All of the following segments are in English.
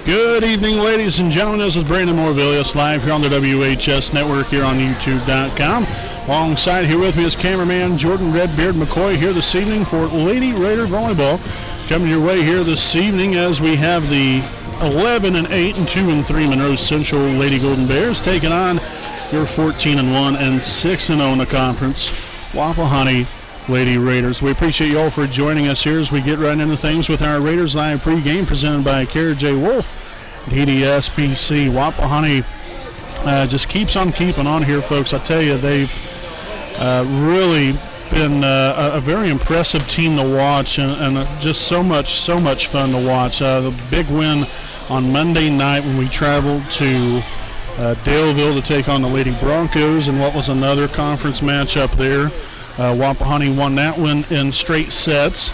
Good evening, ladies and gentlemen. This is Brandon Morvillius live here on the WHS Network here on YouTube.com. Alongside here with me is cameraman Jordan Redbeard McCoy here this evening for Lady Raider Volleyball. Coming your way here this evening as we have the 11-8 and 2-3 Monroe-Central Lady Golden Bears taking on your 14-1 and 6-0 in the conference Wapahani Lady Raiders. We appreciate you all for joining us here as we get right into things with our Raiders Live pregame presented by Kara J. Wolf, DDSPC. Wapahani just keeps on keeping on here, folks. I tell you, they've really been a very impressive team to watch and just so much fun to watch. The big win on Monday night when we traveled to Daleville to take on the Lady Broncos and what was another conference matchup there. Wapahani won that one in straight sets.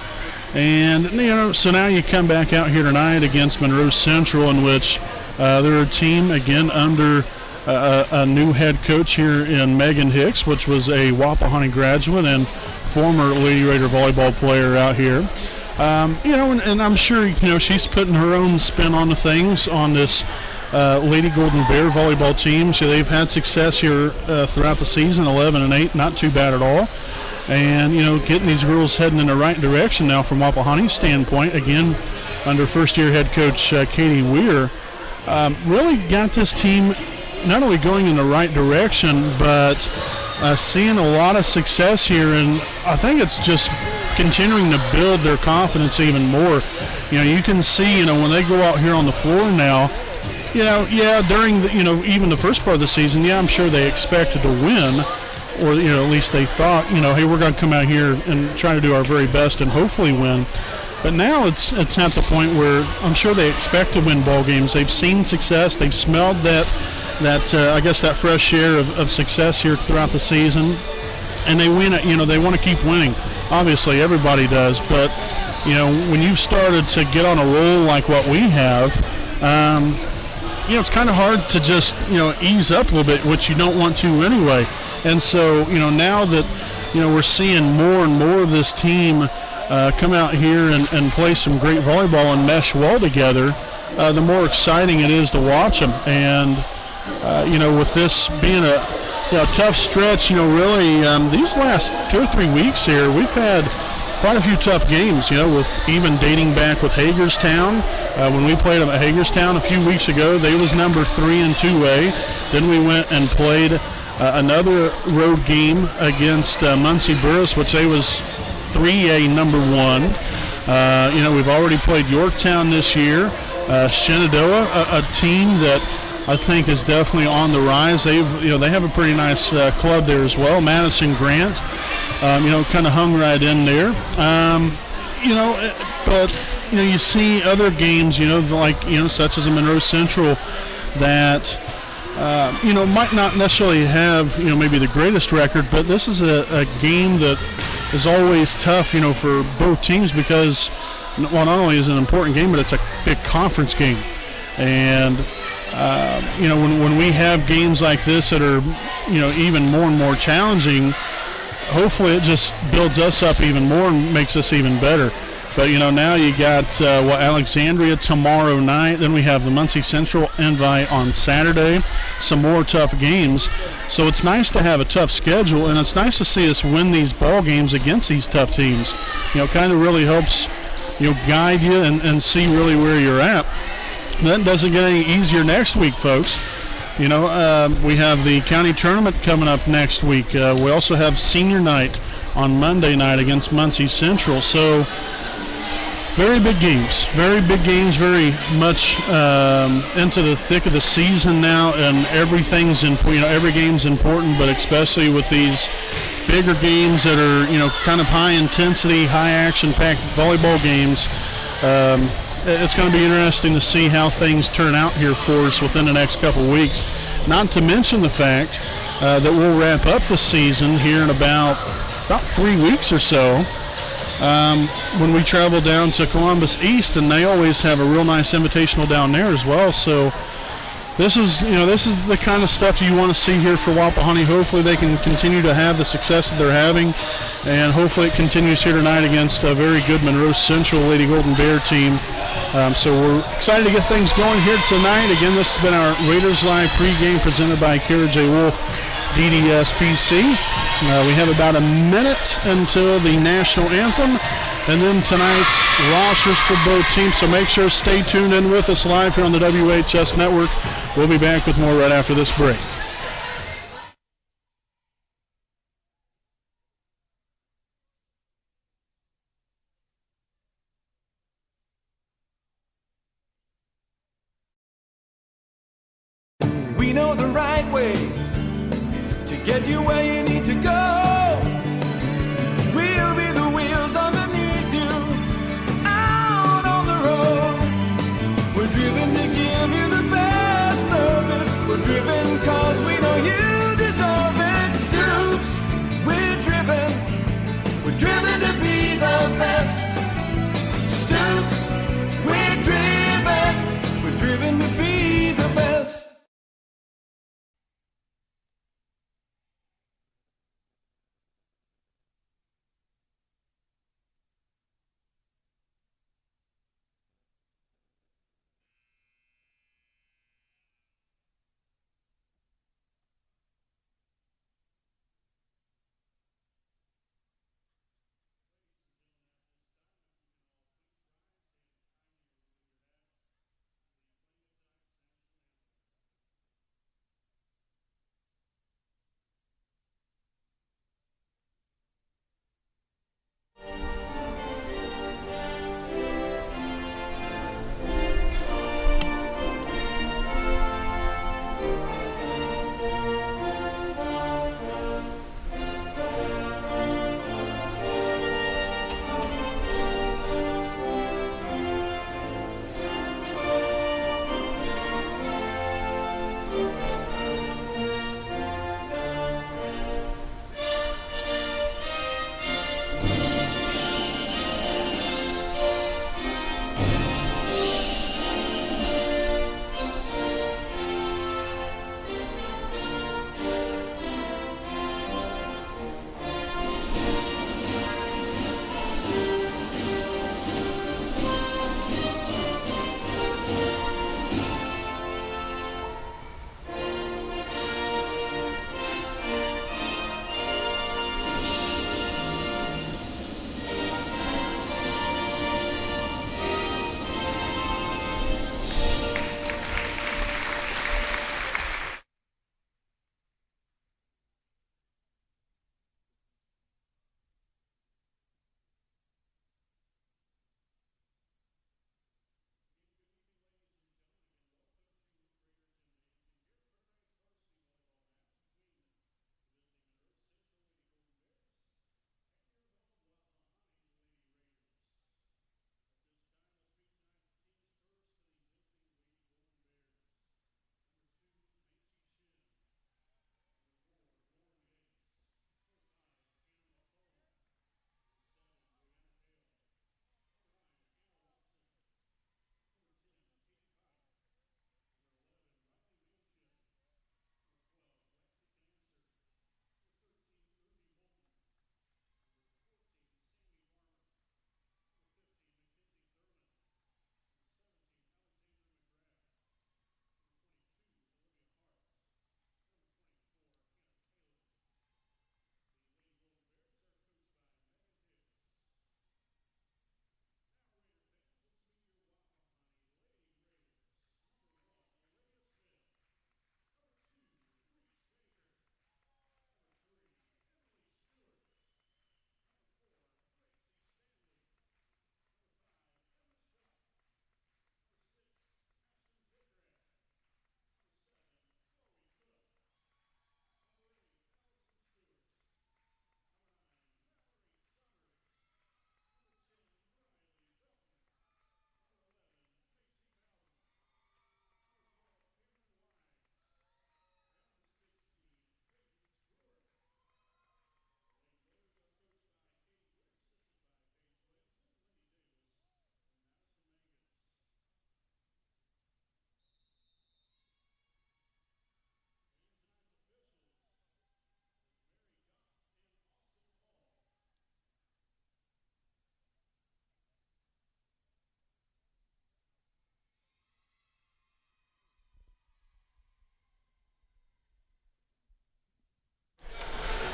And, so now you come back out here tonight against Monroe-Central, in which they're a team, again, under a new head coach here in Megan Hicks, which was a Wapahani graduate and former Lady Raider volleyball player out here. And I'm sure, she's putting her own spin on the things on this Lady Golden Bear volleyball team. So they've had success here throughout the season, 11-8, not too bad at all. And, getting these girls heading in the right direction now from Wapahani's standpoint, again, under first-year head coach Katie Weir, really got this team not only going in the right direction, but seeing a lot of success here. And I think it's just continuing to build their confidence even more. You can see, when they go out here on the floor now, during the, even the first part of the season, I'm sure they expected to win, or, at least they thought, hey, we're going to come out here and try to do our very best and hopefully win. But now it's at the point where I'm sure they expect to win ball games. They've seen success. They've smelled that fresh air of success here throughout the season. And they win it, they want to keep winning. Obviously, everybody does. But, when you've started to get on a roll like what we have, it's kind of hard to just, ease up a little bit, which you don't want to anyway. And so, now that, we're seeing more and more of this team come out here and play some great volleyball and mesh well together, the more exciting it is to watch them. And, with this being a tough stretch, really, these last 2 or 3 weeks here, we've had quite a few tough games, with even dating back with Hagerstown. When we played them at Hagerstown a few weeks ago, they was number 3 in 2A. Then we went and played another road game against Muncie Burris, which they was 3A number 1. We've already played Yorktown this year. Shenandoah, a team that I think is definitely on the rise. They have a pretty nice club there as well. Madison Grant, kind of hung right in there. But you see other games, such as a Monroe-Central that, might not necessarily have, maybe the greatest record, but this is a game that is always tough, for both teams because, not only is it an important game, but it's a big conference game. And, when we have games like this that are, even more and more challenging, hopefully it just builds us up even more and makes us even better. But, now you got Alexandria tomorrow night. Then we have the Muncie Central invite on Saturday. Some more tough games. So it's nice to have a tough schedule, and it's nice to see us win these ball games against these tough teams. Kind of really helps, guide you and see really where you're at. That doesn't get any easier next week, folks. We have the county tournament coming up next week. We also have senior night on Monday night against Muncie Central. So very big games, very much into the thick of the season now, and everything's every game's important, but especially with these bigger games that are kind of high intensity, high action packed volleyball games. It's going to be interesting to see how things turn out here for us within the next couple of weeks. Not to mention the fact that we'll wrap up the season here in about 3 weeks or so. When we travel down to Columbus East, and they always have a real nice invitational down there as well. So this is the kind of stuff you want to see here for Wapahani. Hopefully they can continue to have the success that they're having, and hopefully it continues here tonight against a very good Monroe-Central Lady Golden Bear team. So we're excited to get things going here tonight. Again, this has been our Raiders Live pregame presented by Carriage J. Wolf DDSPC. We have about a minute until the national anthem, and then tonight's rosters for both teams. So make sure to stay tuned in with us live here on the WHS Network. We'll be back with more right after this break. We know the right way to get you where you need to go. We'll be the wheels underneath you, out on the road. We're driven to give you the best service. We're driven cause we know you deserve it. Stoops, we're driven to be the best. Stoops, we're driven to be the best.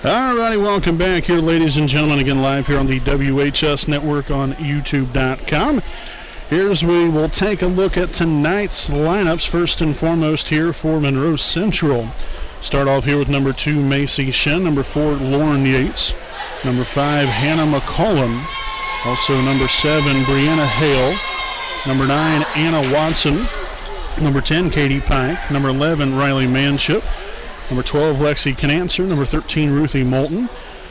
All righty, welcome back here, ladies and gentlemen, again live here on the WHS Network on YouTube.com. Here's we will take a look at tonight's lineups. First and foremost here for Monroe-Central. Start off here with number 2, Macy Shen, number 4, Lauren Yates, number 5, Hannah McCollum, also number 7, Brianna Hale, number 9, Anna Watson, number 10, Katie Pike, number 11, Riley Manship, number 12, Lexi Canancer, number 13, Ruthie Moulton,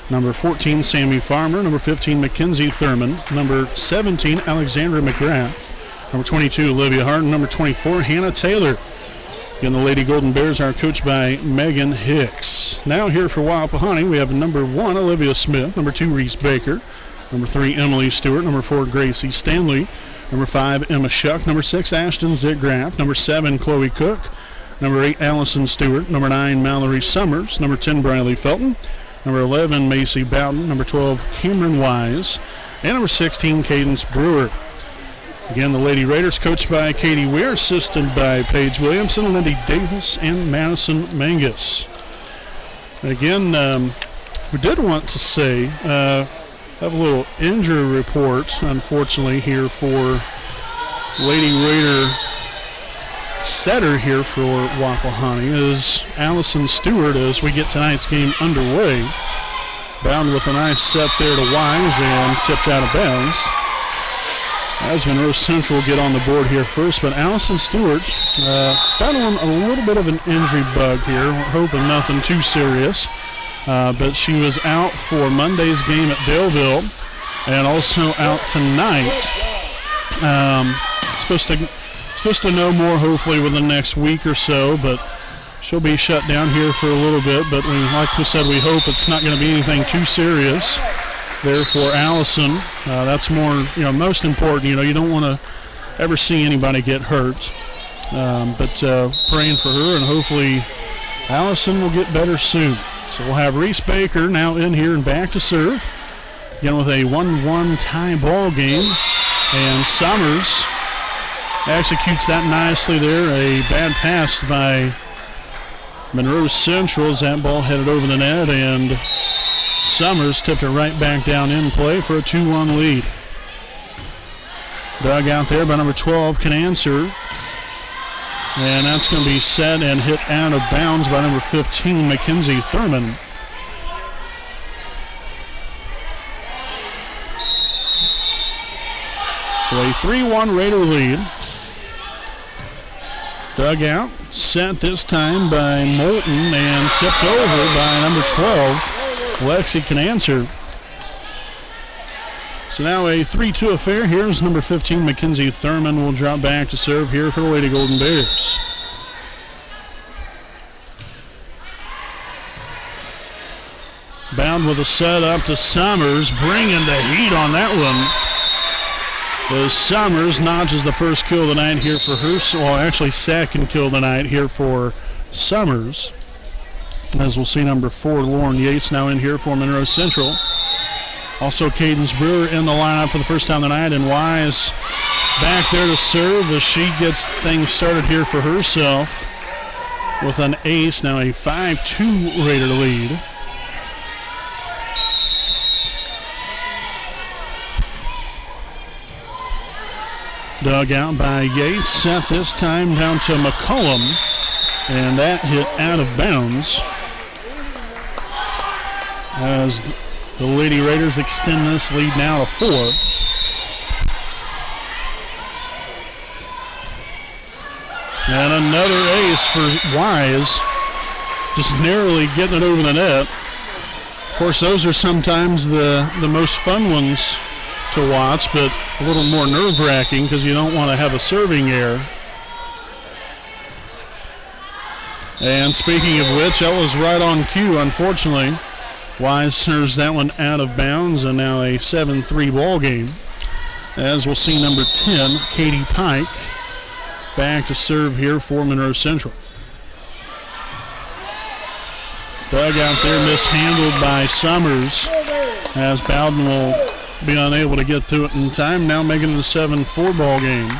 number 14, Sammy Farmer, number 15, Mackenzie Thurman, number 17, Alexandra McGrath, number 22, Olivia Harden, number 24, Hannah Taylor. Again, the Lady Golden Bears are coached by Megan Hicks. Now here for Wapahani, we have number 1, Olivia Smith, number 2, Reese Baker, number 3, Emily Stewart, number 4, Gracie Stanley, number 5, Emma Shuck, number 6, Ashton Zitgraff, number 7, Chloe Cook, number 8, Allison Stewart, number 9, Mallory Summers, number 10, Briley Felton, number 11, Macy Bowden, number 12, Cameron Wise, and number 16, Cadence Brewer. Again, the Lady Raiders coached by Katie Weir, assisted by Paige Williamson, Lindy Davis, and Madison Mangus. Again, we did want to say, have a little injury report, unfortunately, here for Lady Raider setter here for Wapahani is Allison Stewart as we get tonight's game underway. Bound with a nice set there to Wise and tipped out of bounds. As Monroe-Central get on the board here first, but Allison Stewart battling a little bit of an injury bug here. We're hoping nothing too serious. But she was out for Monday's game at Daleville and also out tonight. Supposed to know more hopefully within the next week or so, but she'll be shut down here for a little bit. But like we said, we hope it's not going to be anything too serious there for Allison. That's more, most important. You don't want to ever see anybody get hurt. But praying for her, and hopefully Allison will get better soon. So we'll have Reese Baker now in here and back to serve. Again with a 1-1 tie ball game. And Summers executes that nicely there. A bad pass by Monroe-Central as that ball headed over the net, and Summers tipped it right back down in play for a 2-1 lead. Dug out there by number 12, Canancer. And that's going to be set and hit out of bounds by number 15, Mackenzie Thurman. So a 3-1 Raider lead. Dug out, set this time by Moulton and tipped over by number 12, Lexi Canancer. So now a 3-2 affair. Here's number 15, Mackenzie Thurman, will drop back to serve here for the Lady Golden Bears. Bound with a set up to Summers, bringing the heat on that one. As Summers notches the first kill of the night here for her, well, actually second kill of the night here for Summers. As we'll see number 4, Lauren Yates, now in here for Monroe-Central. Also Cadence Brewer in the lineup for the first time tonight, and Wise back there to serve as she gets things started here for herself with an ace. Now a 5-2 Raider lead. Dug out by Yates, set this time down to McCollum, and that hit out of bounds as the Lady Raiders extend this lead now to 4. And another ace for Wise, just narrowly getting it over the net. Of course, those are sometimes the most fun ones to watch, but a little more nerve-wracking because you don't want to have a serving error. And speaking of which, that was right on cue, unfortunately. Wise serves that one out of bounds, and now a 7-3 ball game. As we'll see number 10, Katie Pike, back to serve here for Monroe-Central. Dug out there, mishandled by Summers, as Bowden will be unable to get to it in time. Now making it a 7-4 ball game.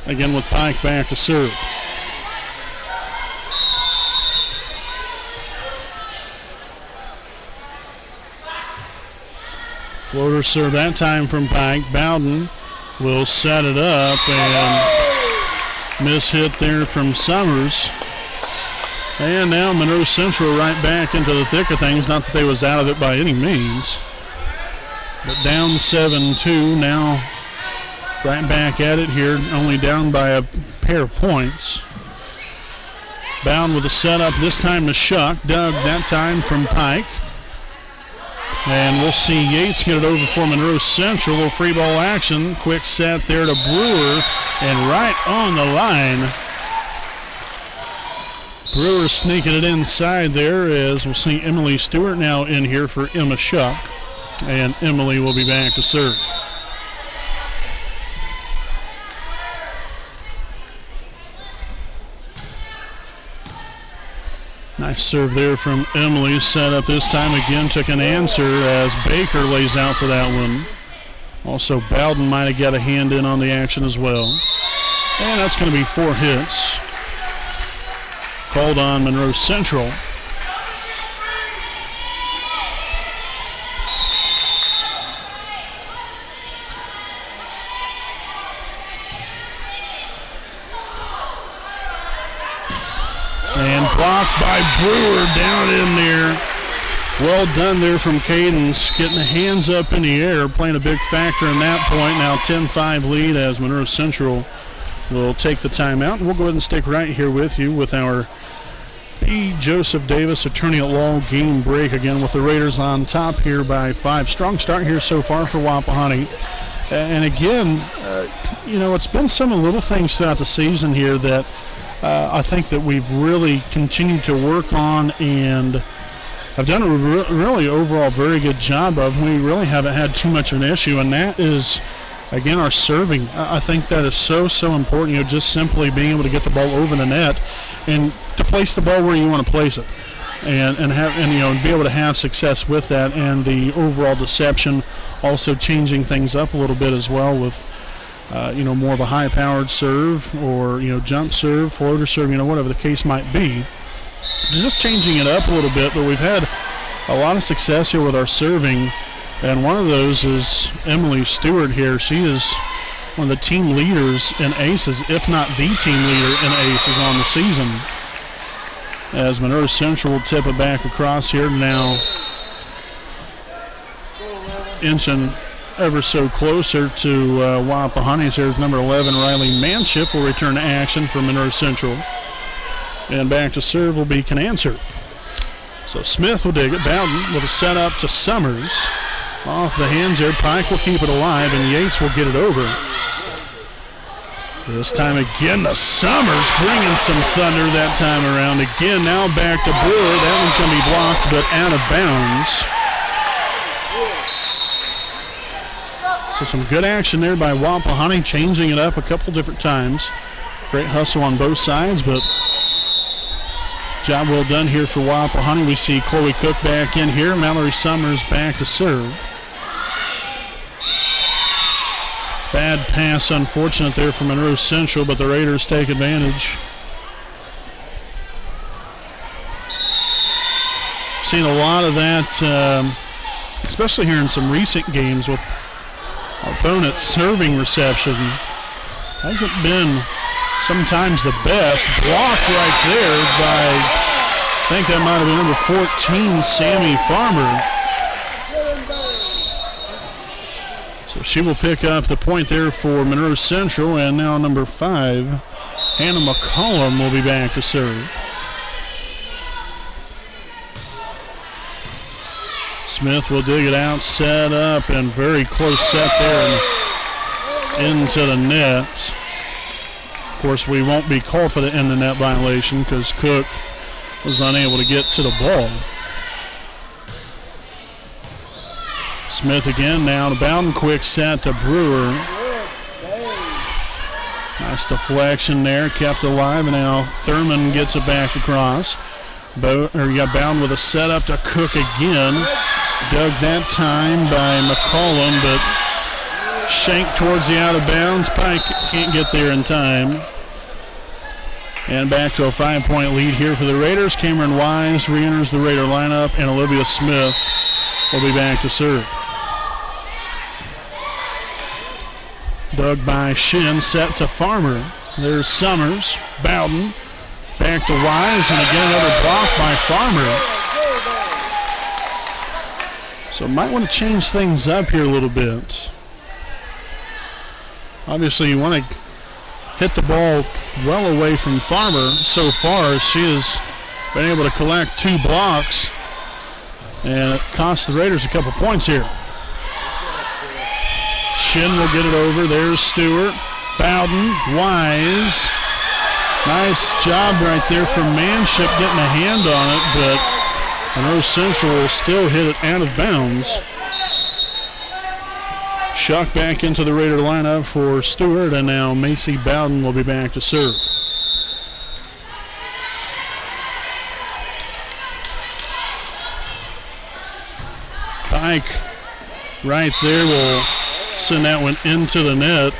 Again with Pike back to serve. Floater serve that time from Pike. Bowden will set it up and miss hit there from Summers. And now Monroe-Central right back into the thick of things. Not that they was out of it by any means. But down 7-2 now. Right back at it here, only down by a pair of points. Bound with a setup, this time to Shuck. Dug that time from Pike. And we'll see Yates get it over for Monroe-Central. A little free ball action. Quick set there to Brewer. And right on the line. Brewer sneaking it inside there as we'll see Emily Stewart now in here for Emma Shuck. And Emily will be back to serve. Nice serve there from Emily. Set up this time again. Took an answer as Baker lays out for that one. Also, Bowden might have got a hand in on the action as well. And that's going to be 4 hits. Called on Monroe-Central. And blocked by Brewer down in there. Well done there from Cadence, getting the hands up in the air, playing a big factor in that point. Now 10-5 lead as Monroe-Central will take the timeout. And we'll go ahead and stick right here with you with our P. Joseph Davis Attorney at Law game break again with the Raiders on top here by 5. Strong start here so far for Wapahani. And again, it's been some little things throughout the season here that I think that we've really continued to work on and have done a really overall very good job of. We really haven't had too much of an issue, and that is, again, our serving. I think that is so important, just simply being able to get the ball over the net and to place the ball where you want to place it and be able to have success with that, and the overall deception also changing things up a little bit as well with more of a high-powered serve or, jump serve, floater serve, whatever the case might be. Just changing it up a little bit, but we've had a lot of success here with our serving, and one of those is Emily Stewart here. She is one of the team leaders in aces, if not the team leader in aces on the season. As Monroe-Central will tip it back across here now, inching ever so closer to Wapahani. Here's number 11, Riley Manship, will return to action for Monroe-Central. And back to serve will be Canancer. So Smith will dig it. Bowden with a setup to Summers. Off the hands there. Pike will keep it alive, and Yates will get it over. This time again to Summers, bringing some thunder that time around. Again, now back to Brewer. That one's going to be blocked, but out of bounds. So some good action there by Wapahani, changing it up a couple different times. Great hustle on both sides, but job well done here for Wapahani. We see Chloe Cook back in here. Mallory Summers back to serve. Bad pass, unfortunate there for Monroe-Central, but the Raiders take advantage. Seen a lot of that, especially here in some recent games with opponent's serving reception. Hasn't been sometimes the best. Blocked right there by, I think that might have been number 14, Sammy Farmer. So she will pick up the point there for Monroe-Central, and now number 5, Hannah McCollum, will be back to serve. Smith will dig it out, set up, and very close set there and into the net. Of course, we won't be called for the in the net violation because Cook was unable to get to the ball. Smith again now to Bowden, quick set to Brewer. Nice deflection there, kept alive, and now Thurman gets it back across. You got Bowden with a setup to Cook again. Dug that time by McCollum, but shanked towards the out of bounds. Pike can't get there in time. And back to a 5-point lead here for the Raiders. Cameron Wise re-enters the Raider lineup, and Olivia Smith will be back to serve. Dug by Shin, set to Farmer. There's Summers, Bowden, back to Wise, and again another block by Farmer. So might want to change things up here a little bit. Obviously you want to hit the ball well away from Farmer. So far she has been able to collect 2 blocks, and it cost the Raiders a couple points here. Shin will get it over. There's Stewart. Bowden, Wise. Nice job right there from Manship getting a hand on it, but Monroe-Central will still hit it out of bounds. Shuck back into the Raider lineup for Stewart, and now Macy Bowden will be back to serve. Pike right there will send that one into the net.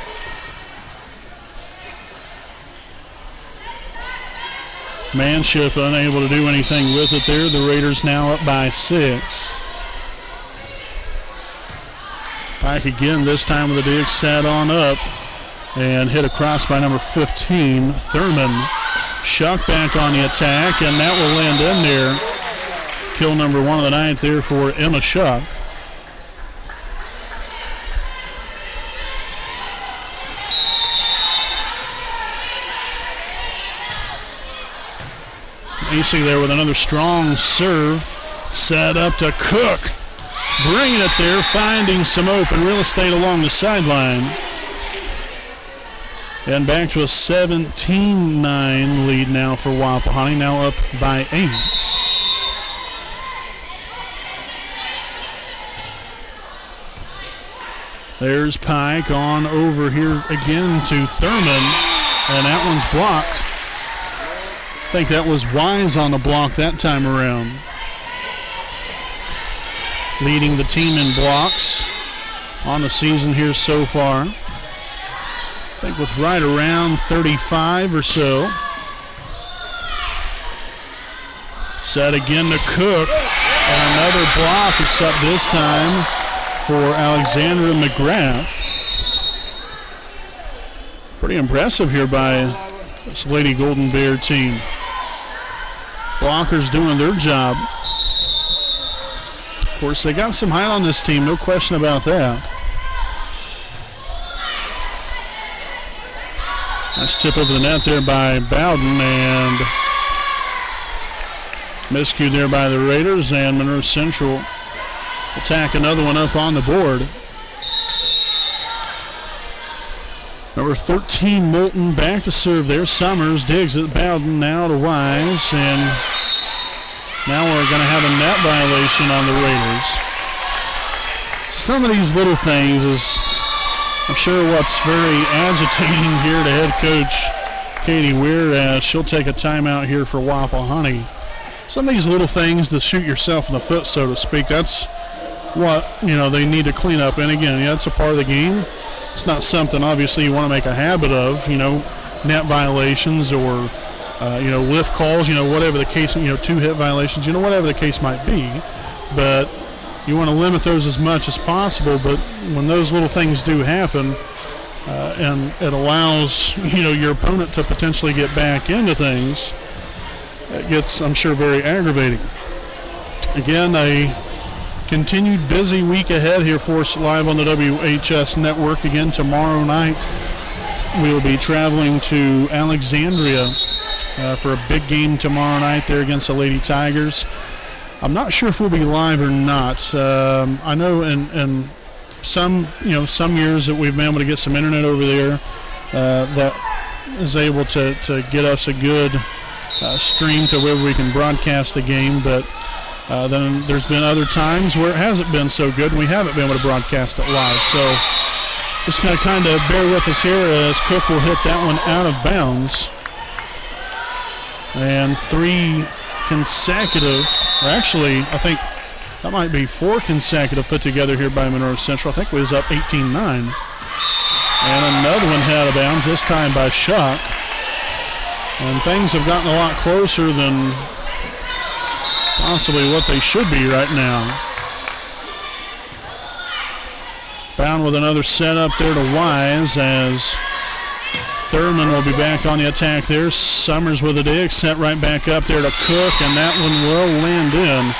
Manship unable to do anything with it there. The Raiders now up by 6. Pike again, this time with a dig, sat on up and hit across by number 15, Thurman. Shuck back on the attack, and that will land in there. Kill number 1 of the night there for Emma Shuck. Macy there with another strong serve. Set up to Cook. Bringing it there, finding some open real estate along the sideline. And back to a 17-9 lead now for Wapahani, now up by 8. There's Pike on over here again to Thurman, and that one's blocked. I think that was Wise on the block that time around. Leading the team in blocks on the season here so far. I think with right around 35 or so. Set again to Cook. And another block, except this time for Alexandra McGrath. Pretty impressive here by this Lady Golden Bear team. Blockers doing their job. Of course, they got some height on this team, no question about that. Nice tip over the net there by Bowden, and miscue there by the Raiders, and Monroe-Central attack another one up on the board. Number 13, Moulton, back to serve there. Summers digs at Bowden, now to Wise, and now we're going to have a net violation on the Raiders. Some of these little things is, I'm sure, what's very agitating here to head coach Katie Weir, as she'll take a timeout here for Wapahani. Some of these little things to shoot yourself in the foot, so to speak, that's what, they need to clean up. And again, it's a part of the game. It's not something, obviously, you want to make a habit of, net violations or, lift calls, whatever the case, 2-hit violations, whatever the case might be. But you want to limit those as much as possible. But when those little things do happen, and it allows, your opponent to potentially get back into things, it gets, I'm sure, very aggravating. Again, a continued busy week ahead here for us live on the WHS network. Again, tomorrow night we will be traveling to Alexandria for a big game tomorrow night there against the Lady Tigers. I'm not sure if we'll be live or not. I know in some years that we've been able to get some internet over there that is able to get us a good stream to where we can broadcast the game, but then there's been other times where it hasn't been so good and we haven't been able to broadcast it live. So just kind of bear with us here as Cook will hit that one out of bounds. And 3 consecutive, or actually I think that might be 4 consecutive put together here by Monroe-Central. I think it was up 18-9. And another one hit out of bounds, this time by Shuck. And things have gotten a lot closer than possibly what they should be right now. Bound with another set up there to Wise as Thurman will be back on the attack there. Summers with a dig, set right back up there to Cook, and that one will land in.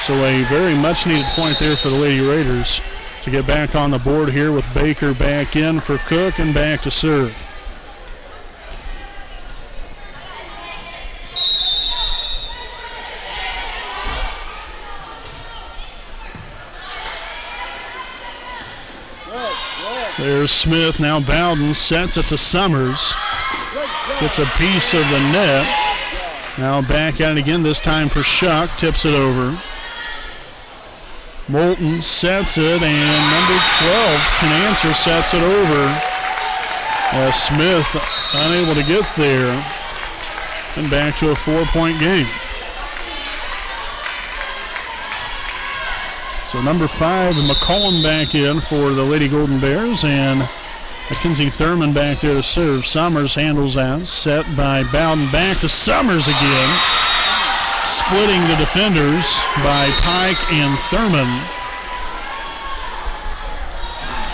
So a very much needed point there for the Lady Raiders to get back on the board here with Baker back in for Cook and back to serve. There's Smith, now Bowden sets it to Summers. Gets a piece of the net. Now back at it again, this time for Shuck, tips it over. Moulton sets it, and number 12, Canancer, sets it over. Smith unable to get there. And back to a 4-point game. So number 5, McCollum back in for the Lady Golden Bears, and Mackenzie Thurman back there to serve. Summers handles that, set by Bowden, back to Summers again. Splitting the defenders by Pike and Thurman.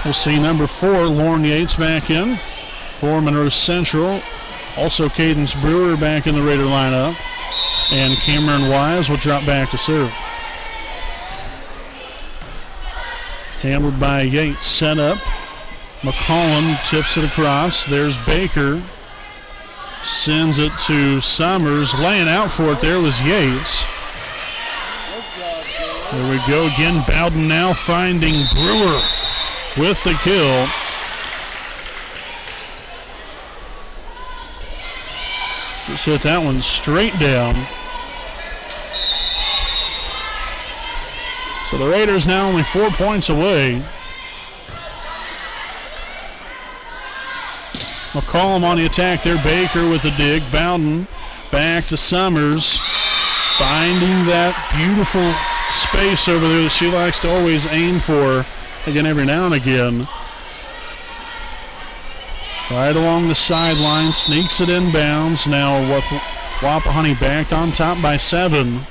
We'll see number 4, Lauren Yates back in for Monroe-Central. Also Cadence Brewer back in the Raider lineup. And Cameron Wise will drop back to serve. Handled by Yates, set up. McCollum tips it across. There's Baker. Sends it to Summers. Laying out for it there was Yates. There we go again. Bowden now finding Brewer with the kill. Just hit that one straight down. So the Raiders now only 4 points away. McCollum on the attack there. Baker with a dig. Bowden back to Summers. Finding that beautiful space over there that she likes to always aim for, again, every now and again. Right along the sideline. Sneaks it inbounds. Now with Wapahani back on top by 7.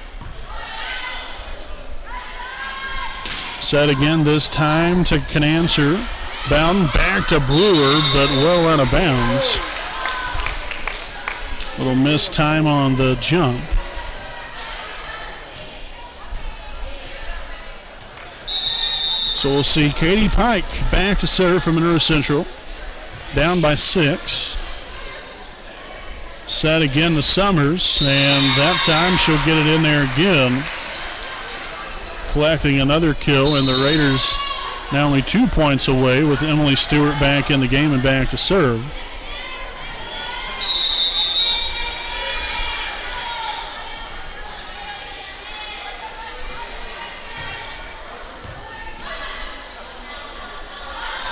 Set again this time to Canancer. Bowden back to Brewer, but well out of bounds. Little missed time on the jump. So we'll see Katie Pike back to serve for Monroe-Central. Down by 6. Set again to Summers, and that time she'll get it in there again. Collecting another kill, and the Raiders now only 2 points away with Emily Stewart back in the game and back to serve.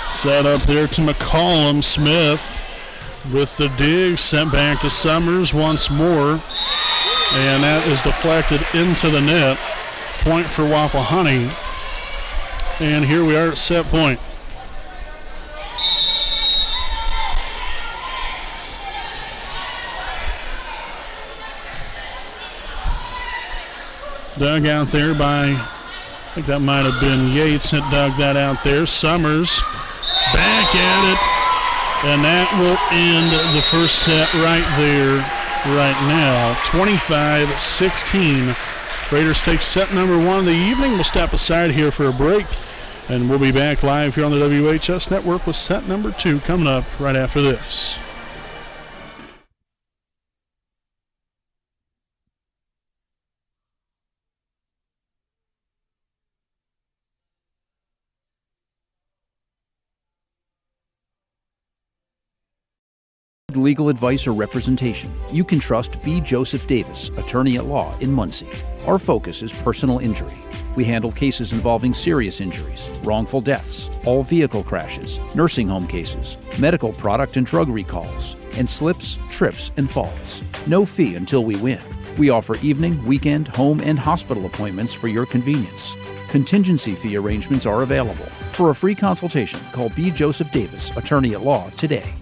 Set up there to McCollum. Smith with the dig, sent back to Summers once more, and that is deflected into the net. Point for Wapahani. And here we are at set point. Dug out there by, I think that might have been Yates that dug that out there. Summers back at it, and that will end the first set right there, right now. 25-16. Raiders take set number 1 of the evening. We'll step aside here for a break, and we'll be back live here on the WHS Network with set number 2 coming up right after this. Legal advice or representation, you can trust B. Joseph Davis, attorney at law in Muncie. Our focus is personal injury. We handle cases involving serious injuries, wrongful deaths, all vehicle crashes, nursing home cases, medical product and drug recalls, and slips, trips, and falls. No fee until we win. We offer evening, weekend, home, and hospital appointments for your convenience. Contingency fee arrangements are available. For a free consultation, call B. Joseph Davis, attorney at law, today.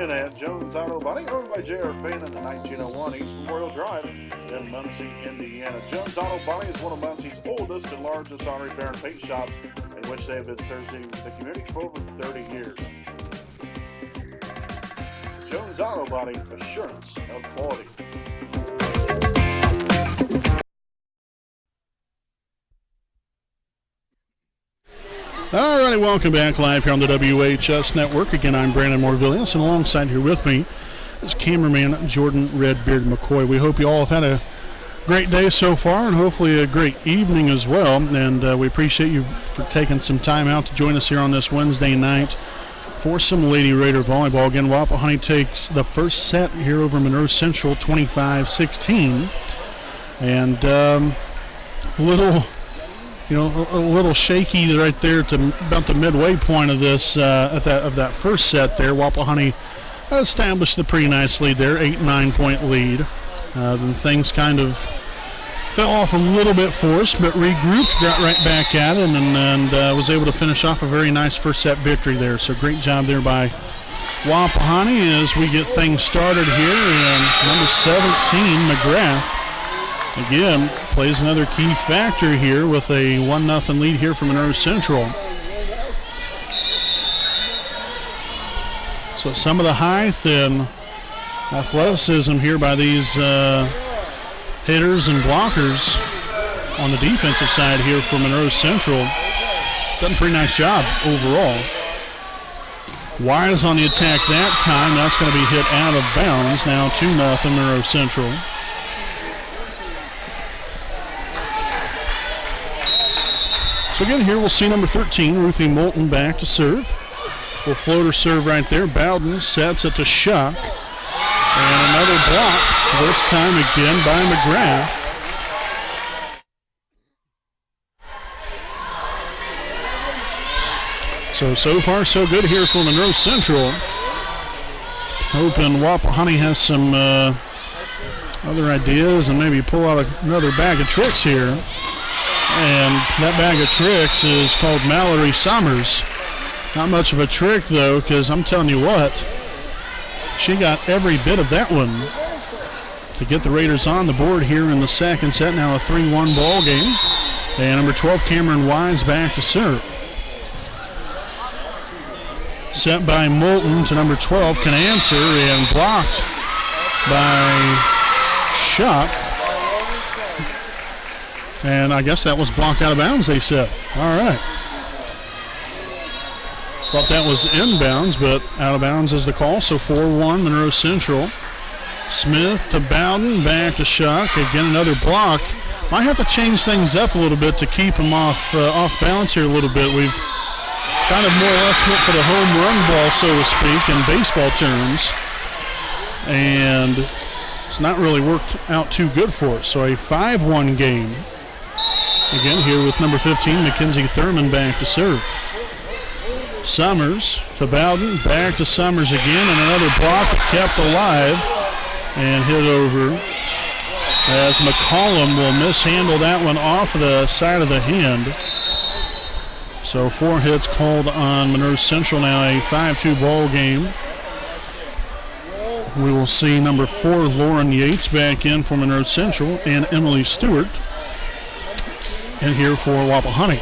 in at Jones Auto Body, owned by J.R. Fannin in 1901 East Memorial Drive in Muncie, Indiana. Jones Auto Body is one of Muncie's oldest and largest auto repair and paint shops, in which they have been serving the community for over 30 years. Jones Auto Body, assurance of quality. All righty, welcome back live here on the WHS Network. Again, I'm Brandon Morvillius, and alongside here with me is cameraman Jordan Redbeard McCoy. We hope you all have had a great day so far, and hopefully a great evening as well. And we appreciate you for taking some time out to join us here on this Wednesday night for some Lady Raider volleyball. Again, Wapahani takes the first set here over Monroe-Central, 25-16. And a little shaky right there to about the midway point of this of that first set there. Wapahani established a pretty nice lead there, 8-9 point lead. Then things kind of fell off a little bit for us, but regrouped, got right back at it, and was able to finish off a very nice first set victory there. So great job there by Wapahani as we get things started here. And number 17, McGrath, again, plays another key factor here with a 1-0 lead here from Monroe-Central. So some of the height and athleticism here by these hitters and blockers on the defensive side here for Monroe-Central. Done a pretty nice job overall. Wise on the attack that time. That's going to be hit out of bounds. Now 2-0 Monroe-Central. So again, here we'll see number 13, Ruthie Moulton, back to serve. Will floater serve right there. Bowden sets it to Shuck. And another block, this time again by McGrath. So far so good here for Monroe-Central. Hoping Wapahani has some other ideas and maybe pull out another bag of tricks here. And that bag of tricks is called Mallory Summers. Not much of a trick, though, because I'm telling you what, she got every bit of that one to get the Raiders on the board here in the second set. Now a 3-1 ball game. And number 12, Cameron Wise, back to serve. Set by Moulton to number 12, can answer, and blocked by Shuck. And I guess that was blocked out of bounds, they said. All right. Thought that was inbounds, but out of bounds is the call. So 4-1 Monroe-Central. Smith to Bowden, back to Shuck. Again, another block. Might have to change things up a little bit to keep them off balance here a little bit. We've kind of more or less went for the home run ball, so to speak, in baseball terms. And it's not really worked out too good for us. So a 5-1 game. Again, here with number 15, Mackenzie Thurman, back to serve. Summers to Bowden, back to Summers again, and another block kept alive and hit over as McCollum will mishandle that one off the side of the hand. So 4 hits called on Monroe-Central, now a 5-2 ball game. We will see number 4, Lauren Yates, back in for Monroe-Central, and Emily Stewart in here for Wapahani.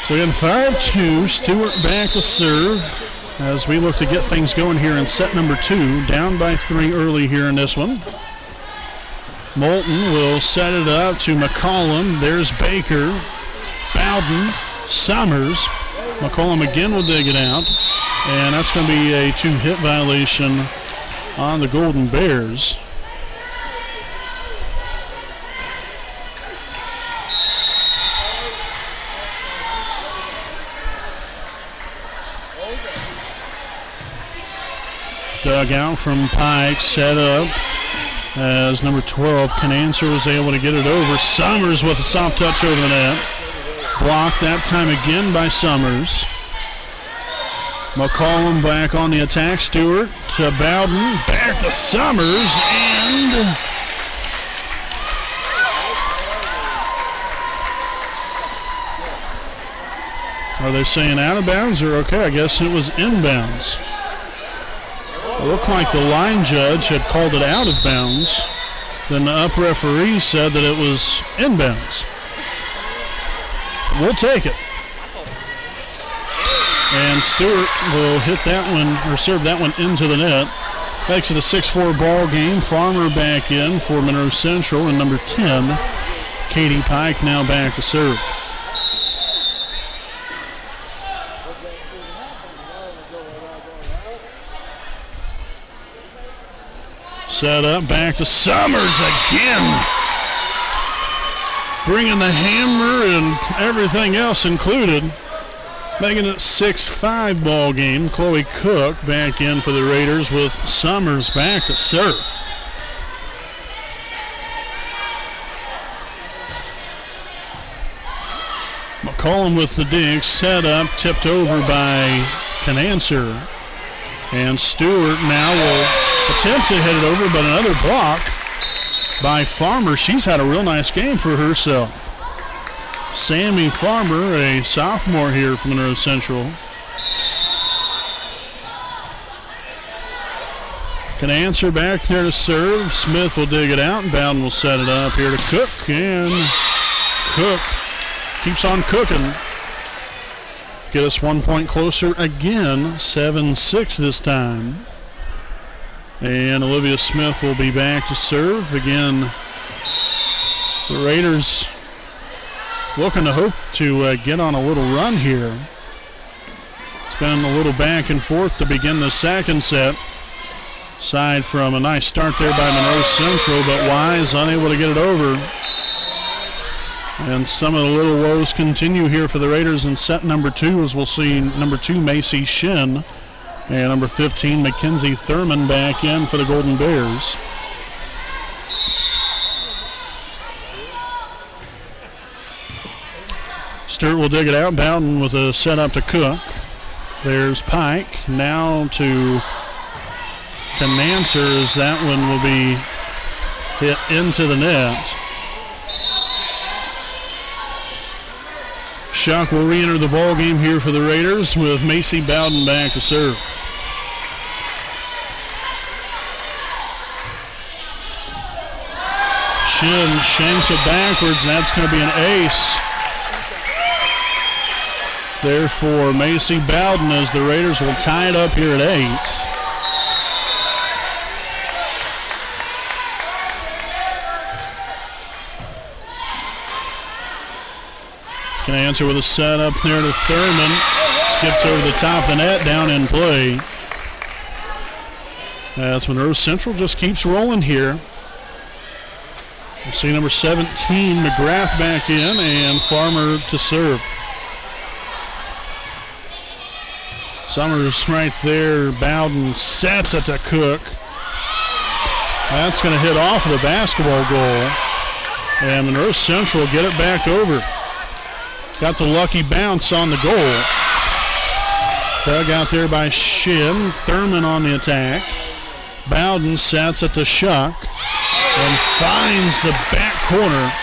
So again, 5-2, Stewart back to serve as we look to get things going here in set number 2. Down by 3 early here in this one. Moulton will set it up to McCollum. There's Baker, Bowden, Summers. McCollum again will dig it out. And that's going to be a 2-hit violation on the Golden Bears. Dug out from Pike, set up as number 12, Canancer, was able to get it over. Summers with a soft touch over the net. Blocked that time again by Summers. McCollum back on the attack. Stewart to Bowden, back to Summers, and are they saying out of bounds or okay? I guess it was inbounds. It looked like the line judge had called it out of bounds. Then the up referee said that it was in bounds. We'll take it. And Stewart will hit that one, or serve that one into the net. Makes it a 6-4 ball game. Farmer back in for Monroe-Central, and number 10, Katie Pike, now back to serve. Set up, back to Summers again. Bringing the hammer and everything else included. Making it 6-5 ball game. Chloe Cook back in for the Raiders with Summers back to serve. McCollum with the dig, set up, tipped over by Canancer. And Stewart now will attempt to hit it over, but another block by Farmer. She's had a real nice game for herself. Sammy Farmer, a sophomore here from Monroe-Central. Canancer back there to serve. Smith will dig it out, and Bowden will set it up here to Cook. And Cook keeps on cooking. Get us 1 point closer again, 7-6 this time. And Olivia Smith will be back to serve. Again, the Raiders looking to hope to get on a little run here. It's been a little back and forth to begin the second set. Aside from a nice start there by Monroe-Central, but Wise unable to get it over. And some of the little woes continue here for the Raiders in set number 2, as we'll see number 2, Macy Shin, and number 15, Mackenzie Thurman back in for the Golden Bears. Stewart will dig it out. Bowden with a set up to Cook. There's Pike. Now to Canancer, as that one will be hit into the net. Shuck will re-enter the ball game here for the Raiders with Macy Bowden back to serve. Shin shanks it backwards, and that's going to be an ace. Therefore, Macy Bowden, as the Raiders will tie it up here at 8. Can answer with a set up there to Thurman. Skips over the top of the net, down in play. That's Monroe-Central just keeps rolling here. We'll see number 17, McGrath back in, and Farmer to serve. Summers right there. Bowden sets it to Cook. That's going to hit off of the basketball goal. And Monroe-Central will get it back over. Got the lucky bounce on the goal. Dug out there by Shin. Thurman on the attack. Bowden sets it to Shuck and finds the back corner.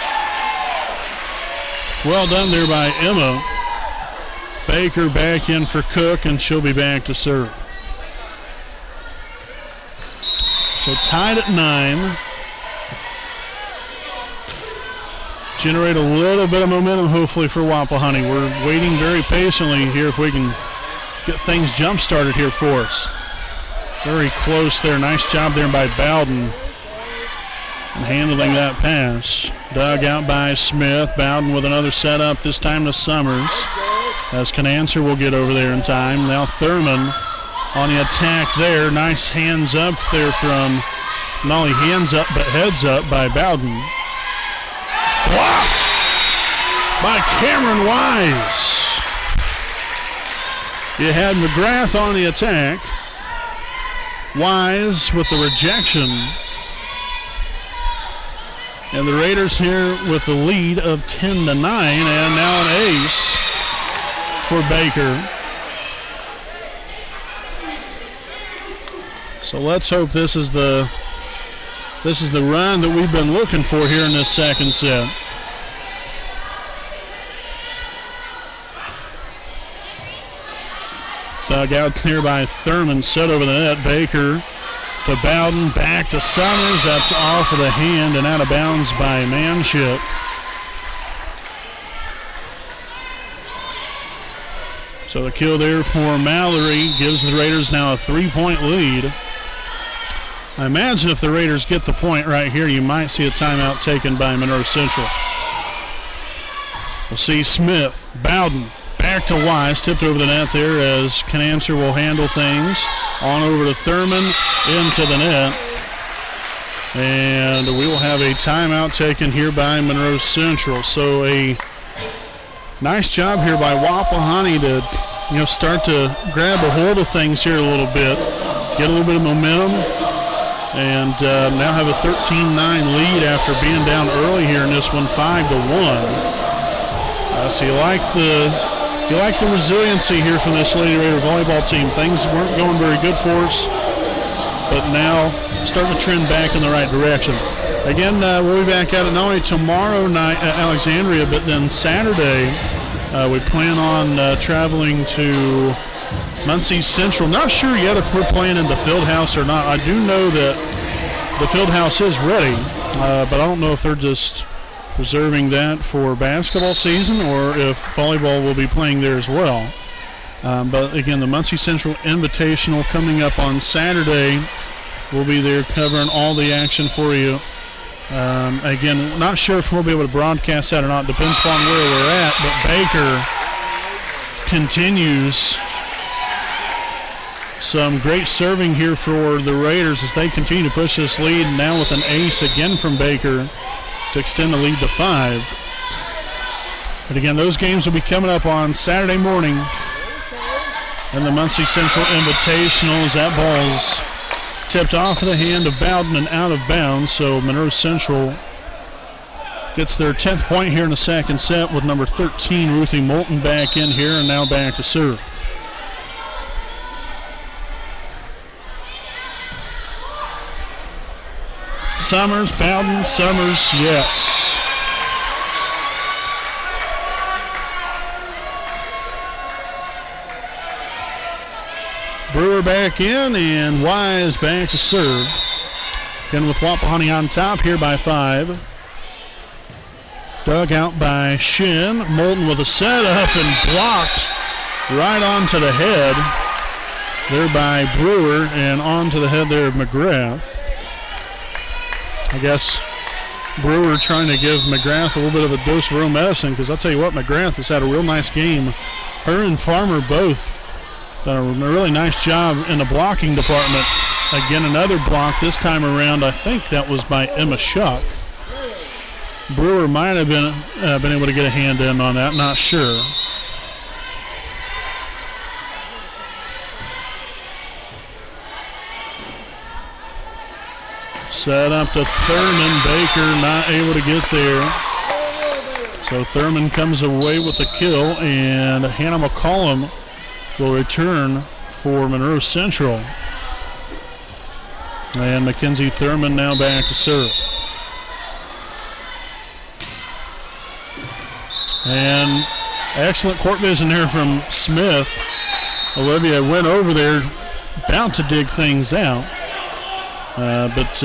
Well done there by Emma. Baker back in for Cook, and she'll be back to serve. So tied at 9. Generate a little bit of momentum, hopefully, for Wapahani. We're waiting very patiently here if we can get things jump-started here for us. Very close there. Nice job there by Bowden and handling that pass. Dug out by Smith. Bowden with another setup, this time to Summers, as Canancer will get over there in time. Now Thurman on the attack there. Nice hands up there from, not only hands up, but heads up by Bowden. Blocked by Cameron Wise. You had McGrath on the attack. Wise with the rejection. And the Raiders here with the lead of 10-9, and now an ace for Baker. So let's hope this is the run that we've been looking for here in this second set. Dug out there by Thurman, set over the net. Baker to Bowden, back to Summers. That's off of the hand and out of bounds by Manship. So the kill there for Mallory gives the Raiders now a 3-point lead. I imagine if the Raiders get the point right here, you might see a timeout taken by Monroe-Central. We'll see Smith, Bowden, back to Wise, tipped over the net there as Canancer will handle things. On over to Thurman, into the net. And we will have a timeout taken here by Monroe-Central. So a nice job here by Wapahani to, start to grab a hold of things here a little bit, get a little bit of momentum, and now have a 13-9 lead after being down early here in this one, 5-1. So you like the resiliency here from this Lady Raider volleyball team. Things weren't going very good for us, but now starting to trend back in the right direction. Again, we'll be back at it not only tomorrow night at Alexandria, but then Saturday we plan on traveling to Muncie Central. Not sure yet if we're playing in the field house or not. I do know that the field house is ready, but I don't know if they're just preserving that for basketball season or if volleyball will be playing there as well. But again, the Muncie Central Invitational coming up on Saturday. We'll be there covering all the action for you. Again, not sure if we'll be able to broadcast that or not. Depends upon where we're at. But Baker continues some great serving here for the Raiders as they continue to push this lead. Now with an ace again from Baker to extend the lead to 5. But again, those games will be coming up on Saturday morning in the Muncie Central Invitational as that ball's tipped off of the hand of Bowden and out of bounds. So Monroe-Central gets their 10th point here in the second set with number 13, Ruthie Moulton, back in here and now back to serve. Summers, Bowden, Summers, yes. Brewer back in and Wise back to serve. Again with Wapahani on top here by 5. Dug out by Shin. Moulton with a setup and blocked right onto the head there by Brewer and onto the head there of McGrath. I guess Brewer trying to give McGrath a little bit of a dose of real medicine, because I'll tell you what, McGrath has had a real nice game. Her and Farmer both done a really nice job in the blocking department. Again, another block this time around. I think that was by Emma Shuck. Brewer might have been able to get a hand in on that, not sure. Set up to Thurman. Baker not able to get there. So Thurman comes away with the kill, and Hannah McCollum will return for Monroe-Central. And Mackenzie Thurman now back to serve. And excellent court vision there from Smith. Olivia went over there, about to dig things out. But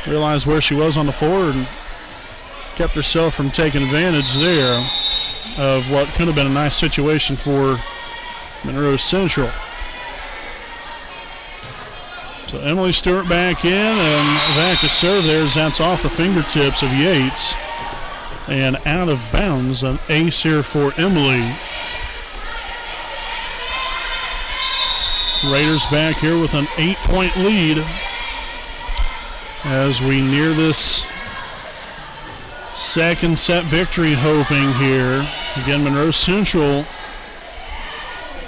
realized where she was on the floor and kept herself from taking advantage there of what could have been a nice situation for Monroe-Central. So Emily Stewart back in and back to serve there as that's off the fingertips of Yates and out of bounds. An ace here for Emily. Raiders back here with an 8-point lead as we near this second set victory, hoping here. Again, Monroe-Central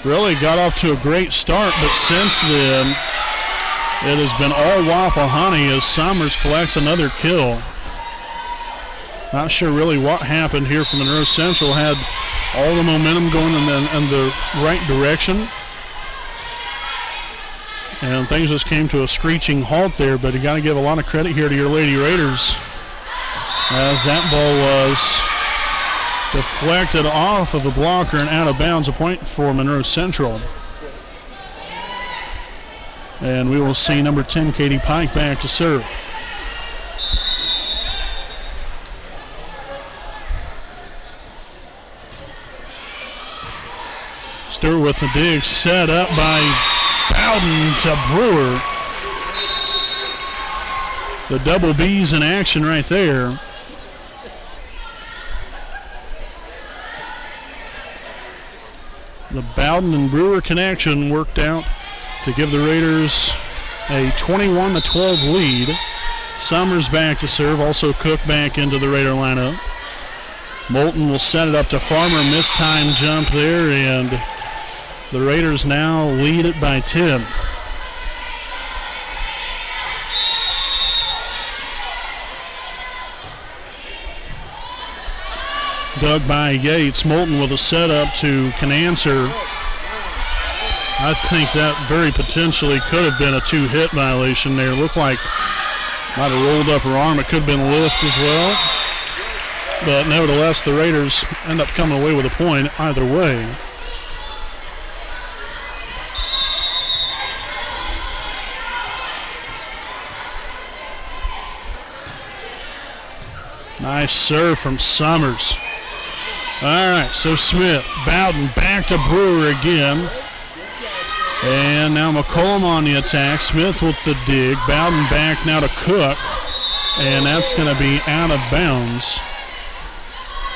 really got off to a great start, but since then it has been all Wapahani as Summers collects another kill. Not sure really what happened here from Monroe-Central. Had all the momentum going in the right direction, and things just came to a screeching halt there, but you got to give a lot of credit here to your Lady Raiders as that ball was deflected off of the blocker and out of bounds. A point for Monroe-Central. And we will see number 10, Katie Pike, back to serve. Stewart with the dig, set up by Bowden to Brewer. The double B's in action right there. The Bowden and Brewer connection worked out to give the Raiders a 21-12 lead. Summers back to serve, also Cook back into the Raider lineup. Moulton will set it up to Farmer, mistime jump there, and the Raiders now lead it by 10. Dug by Yates. Moulton with a setup to Canancer. I think that very potentially could have been a two-hit violation there. Looked like might have rolled up her arm. It could have been a lift as well. But nevertheless, the Raiders end up coming away with a point either way. Nice serve from Summers. All right, so Smith, Bowden back to Brewer again. And now McCollum on the attack. Smith with the dig. Bowden back now to Cook. And that's going to be out of bounds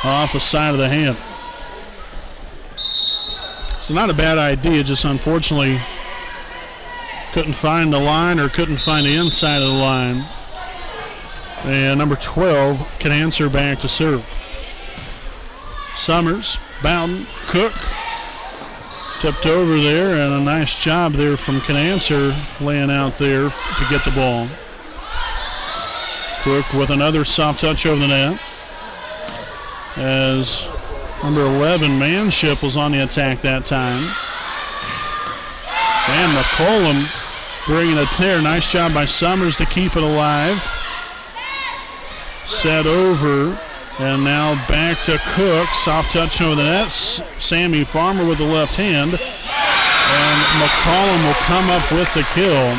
off the side of the hand. So not a bad idea, just unfortunately couldn't find the line or couldn't find the inside of the line. And number 12 can answer back to serve. Summers, Bowden, Cook tipped over there, and a nice job there from Canancer laying out there to get the ball. Cook with another soft touch over the net as number 11 Manship was on the attack that time. And McCollum bringing it there. Nice job by Summers to keep it alive. Set over, and now back to Cook. Soft touch over the net. Sammy Farmer with the left hand. And McCollum will come up with the kill.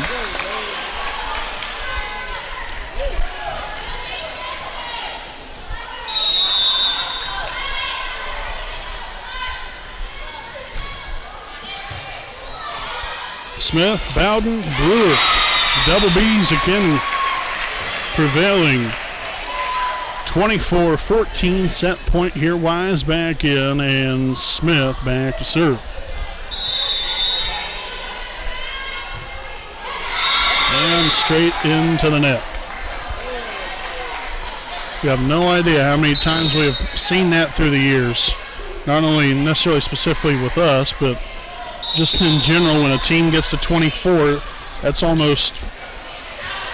Smith, Bowden, Brewer. Double B's again prevailing. 24-14 set point here. Wise back in, and Smith back to serve. And straight into the net. You have no idea how many times we have seen that through the years. Not only necessarily specifically with us, but just in general, when a team gets to 24, that's almost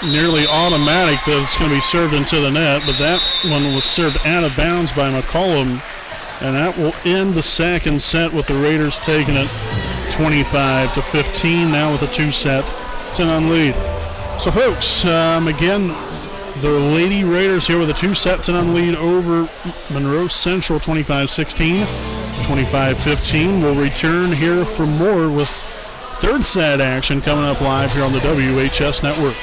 nearly automatic that it's going to be served into the net, but that one was served out of bounds by McCollum, and that will end the second set with the Raiders taking it 25-15 now with a 2-set to none lead. So folks, again, the Lady Raiders here with a 2-set to none lead over Monroe-Central 25-16, 25-15. We'll return here for more with third set action coming up live here on the WHS Network.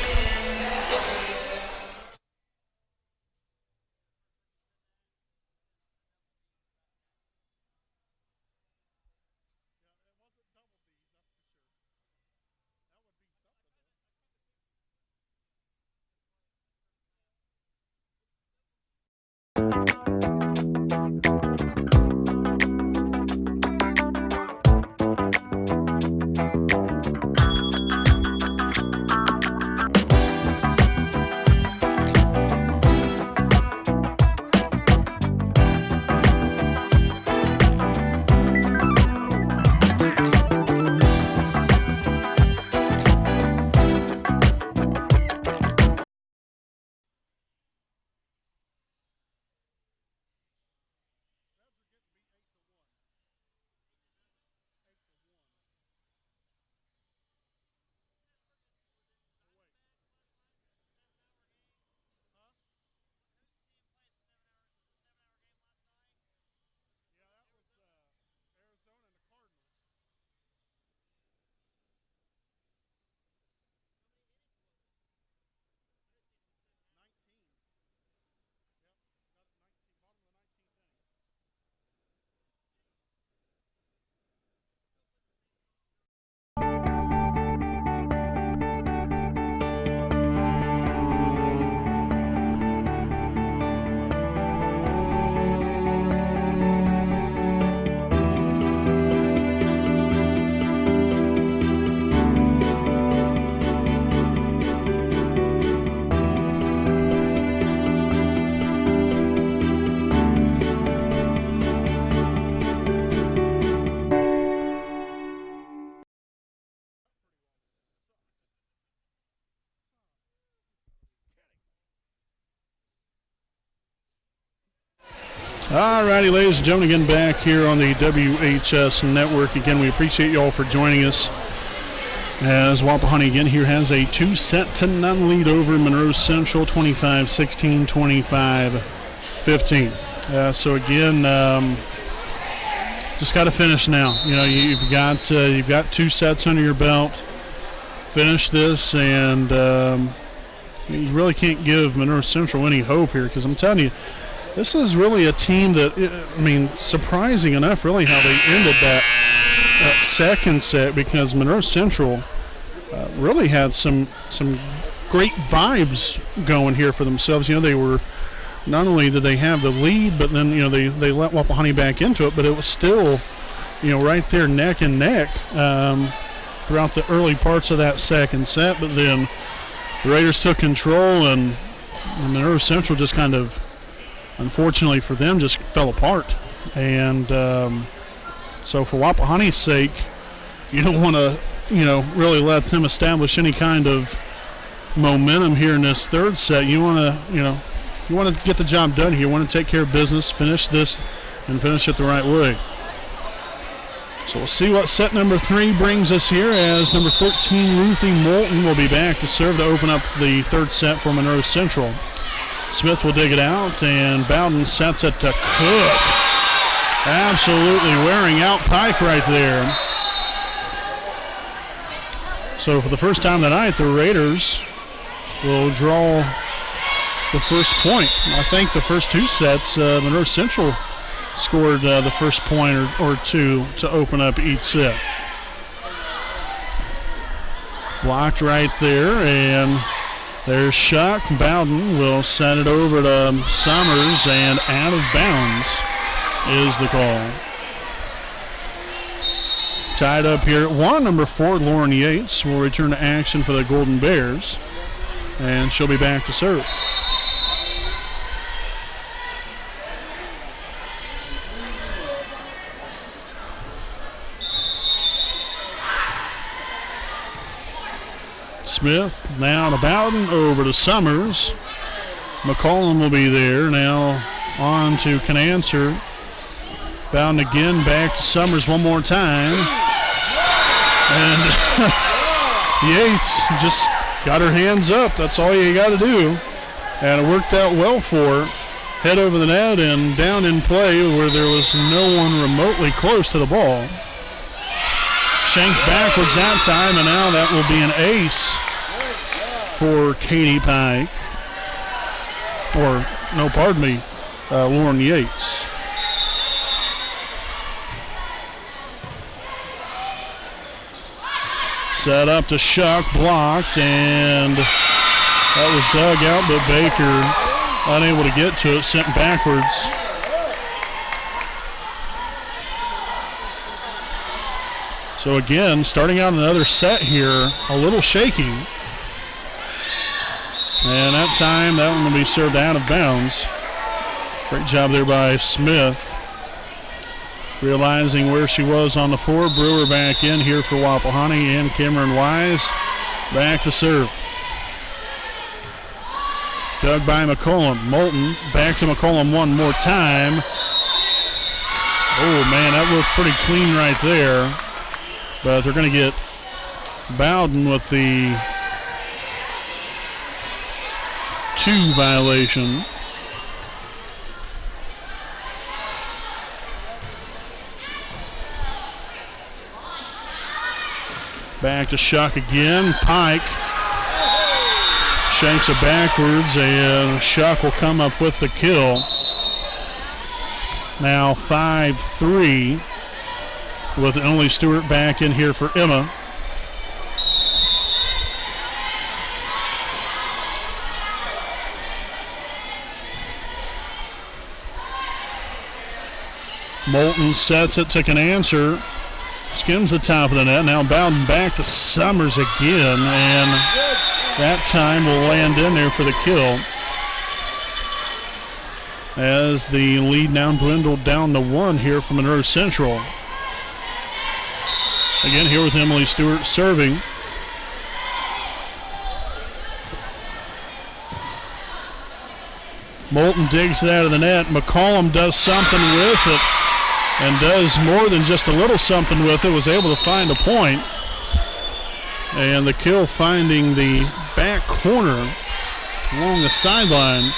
All righty, ladies and gentlemen, again back here on the WHS Network. Again, we appreciate you all for joining us. As Wapahani again here has a 2-0 lead over Monroe-Central, 25-16, 25-15. So again, just got to finish now. You know, you've got 2 sets under your belt. Finish this, and you really can't give Monroe-Central any hope here, because I'm telling you, this is really a team that, I mean, surprising enough, really, how they ended that second set, because Monroe-Central really had some great vibes going here for themselves. You know, they were, not only did they have the lead, but then, you know, they let Wapahani back into it, but it was still, you know, right there neck and neck throughout the early parts of that second set. But then the Raiders took control, and Monroe-Central just kind of, unfortunately for them, just fell apart. And so for Wapahani's sake, you don't want to, you know, really let them establish any kind of momentum here in this third set. You want to, you know, you want to get the job done here. You want to take care of business, finish this, and finish it the right way. So we'll see what set number 3 brings us here, as number 13, Ruthie Moulton, will be back to serve to open up the third set for Monroe-Central. Smith will dig it out, and Bowden sets it to Cook. Absolutely wearing out Pike right there. So for the first time tonight, the Raiders will draw the first point. I think the first 2 sets, Monroe-Central scored the first point or 2 to open up each set. Blocked right there, and there's Shuck. Bowden will send it over to Summers, and out of bounds is the call. Tied up here at 1, number 4, Lauren Yates, will return to action for the Golden Bears, and she'll be back to serve. Smith now to Bowden, over to Summers. McCollum will be there. Now on to Canancer. Bowden again, back to Summers one more time. And Yates just got her hands up. That's all you got to do. And it worked out well for her. Head over the net and down in play where there was no one remotely close to the ball. Shanked backwards that time, and now that will be an ace for Katie Pike. Or, no, pardon me, Lauren Yates. Set up to Shuck, blocked, and that was dug out, but Baker unable to get to it, sent backwards. So again, starting out another set here, a little shaky. And that time, that one will be served out of bounds. Great job there by Smith. Realizing where she was on the floor. Brewer back in here for Wapahani, and Cameron Wise back to serve. Dug by McCollum. Moulton back to McCollum one more time. Oh man, that looked pretty clean right there. But they're going to get Bowden with the 2 violation. Back to Shuck again. Pike shanks it backwards, and Shuck will come up with the kill. Now 5-3 with Emily Stewart back in here for Emma. Moulton sets it to Canancer. Skins the top of the net. Now Bowden back to Summers again, and that time will land in there for the kill. As the lead now dwindled down to 1 here from Monroe-Central. Again here with Emily Stewart serving. Moulton digs it out of the net. McCollum does something with it and does more than just a little something with it. Was able to find a point. And the kill finding the back corner along the sideline.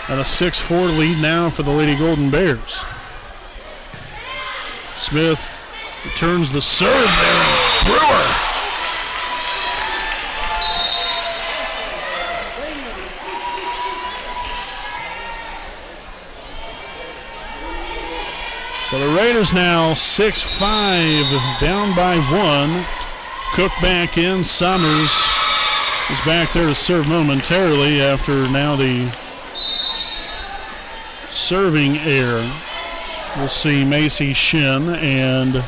And a 6-4 lead now for the Lady Golden Bears. Smith returns the serve there. Brewer. So the Raiders now 6-5, down by 1. Cook back in. Summers is back there to serve momentarily after now the serving error. We'll see Macy Shin and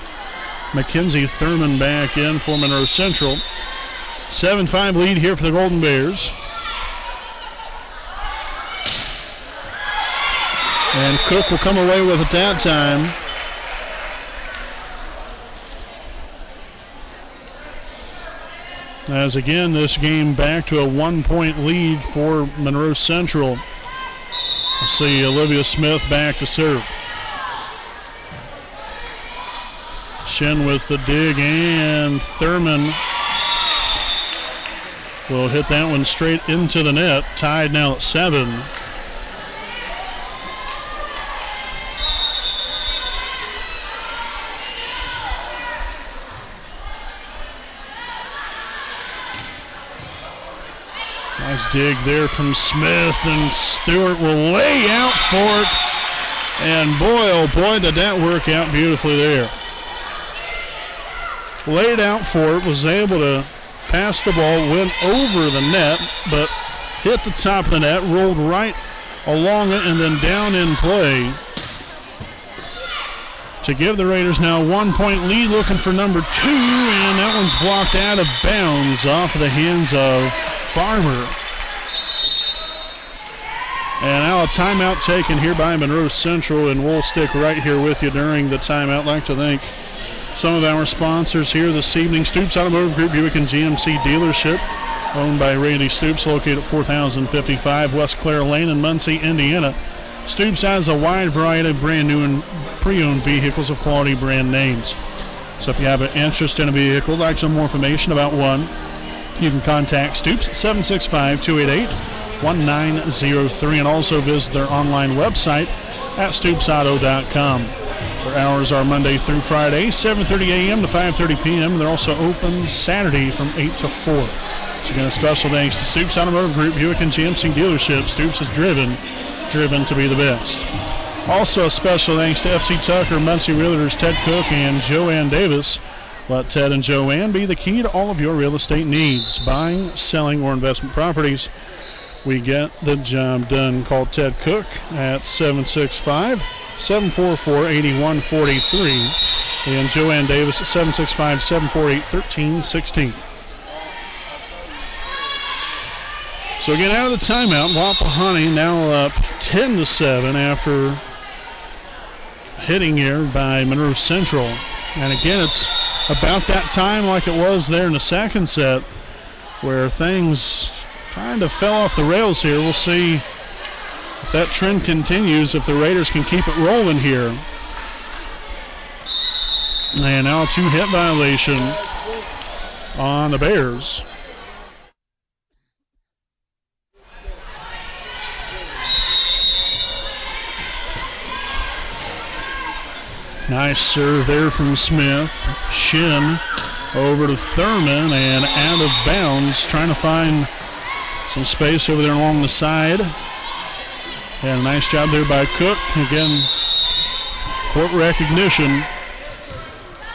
Mackenzie Thurman back in for Monroe-Central. 7-5 lead here for the Golden Bears. And Cook will come away with it that time. As again, this game back to a 1-point lead for Monroe-Central. We'll see Olivia Smith back to serve. Shin with the dig, and Thurman will hit that one straight into the net. Tied now at 7. Nice dig there from Smith, and Stewart will lay out for it. And boy, oh boy, did that work out beautifully there. Laid out for it, was able to pass the ball, went over the net, but hit the top of the net, rolled right along it, and then down in play to give the Raiders now a 1-point lead, looking for number 2, and that one's blocked out of bounds off of the hands of Farmer. And now a timeout taken here by Monroe-Central, and we'll stick right here with you during the timeout. I'd like to thank some of our sponsors here this evening. Stoops Automotive Group, Buick and GMC dealership, owned by Randy Stoops, located at 4055 West Clare Lane in Muncie, Indiana. Stoops has a wide variety of brand new and pre-owned vehicles of quality brand names. So if you have an interest in a vehicle, like some more information about one, you can contact Stoops at 765-288-1903, and also visit their online website at stoopsauto.com. Their hours are Monday through Friday, 7:30 a.m. to 5:30 p.m. They're also open Saturday from 8 to 4. So again, a special thanks to Stoops Automotive Group, Buick and GMC dealership. Stoops is driven to be the best. Also a special thanks to FC Tucker, Muncie Realtors, Ted Cook, and Joanne Davis. Let Ted and Joanne be the key to all of your real estate needs, buying, selling, or investment properties. We get the job done. Call Ted Cook at 765-744-8143 and Joanne Davis at 765-748-1316. So again, out of the timeout, Wapahani now up 10-7 after hitting here by Monroe-Central. And again, it's about that time like it was there in the second set where things kind of fell off the rails here. We'll see if that trend continues, if the Raiders can keep it rolling here. And now a 2-hit violation on the Bears. Nice serve there from Smith. Shin over to Thurman and out of bounds, trying to find some space over there along the side. And a nice job there by Cook. Again, court recognition.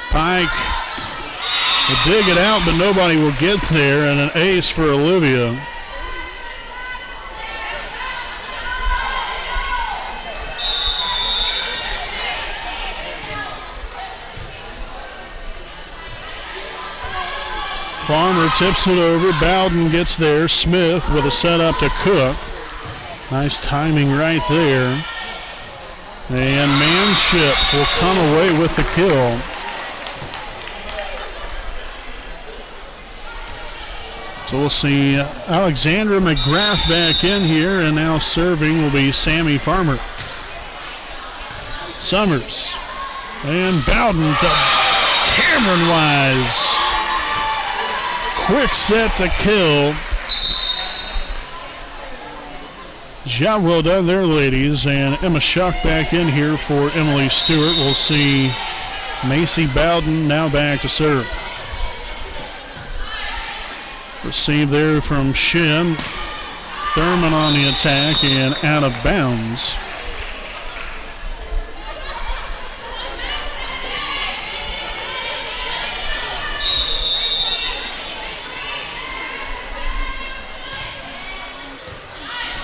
Pike will dig it out, but nobody will get there, and an ace for Olivia. Farmer tips it over. Bowden gets there. Smith with a setup to Cook. Nice timing right there. And Manship will come away with the kill. So we'll see Alexandra McGrath back in here, and now serving will be Sammy Farmer. Summers. And Bowden to Cameron Wise. Quick set to kill. Job well done there, ladies. And Emma Shuck back in here for Emily Stewart. We'll see Macy Bowden now back to serve. Receive there from Shin. Thurman on the attack and out of bounds.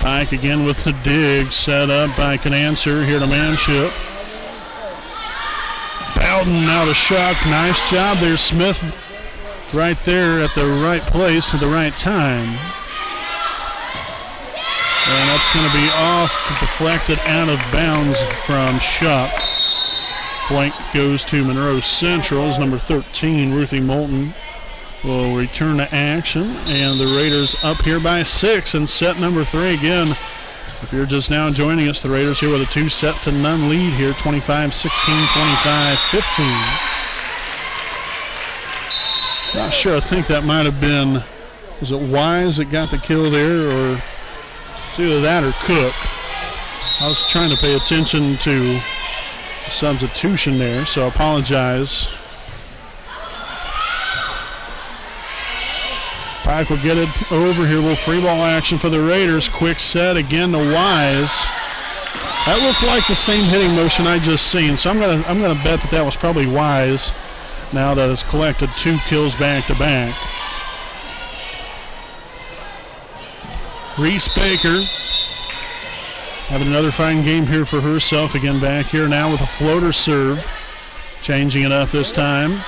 Pike again with the dig, set up by Canancer here to Manship. Bowden now to Shuck. Nice job there, Smith. Right there at the right place at the right time. And that's going to be off, deflected out of bounds from Shuck. Point goes to Monroe-Central's number 13, Ruthie Moulton. Will return to action, and the Raiders up here by 6 in set number 3 again. If you're just now joining us, the Raiders here with a 2-0 lead here, 25-16, 25-15. Not sure, I think that might have been, was it Wise that got the kill there, or it's either that or Cook. I was trying to pay attention to the substitution there, so I apologize. Pike will get it over here. Little free ball action for the Raiders. Quick set again to Wise. That looked like the same hitting motion I just seen, so I'm gonna bet that was probably Wise. Now that it's collected 2 kills back to back. Reese Baker having another fine game here for herself. Again back here now with a floater serve. Changing it up this time.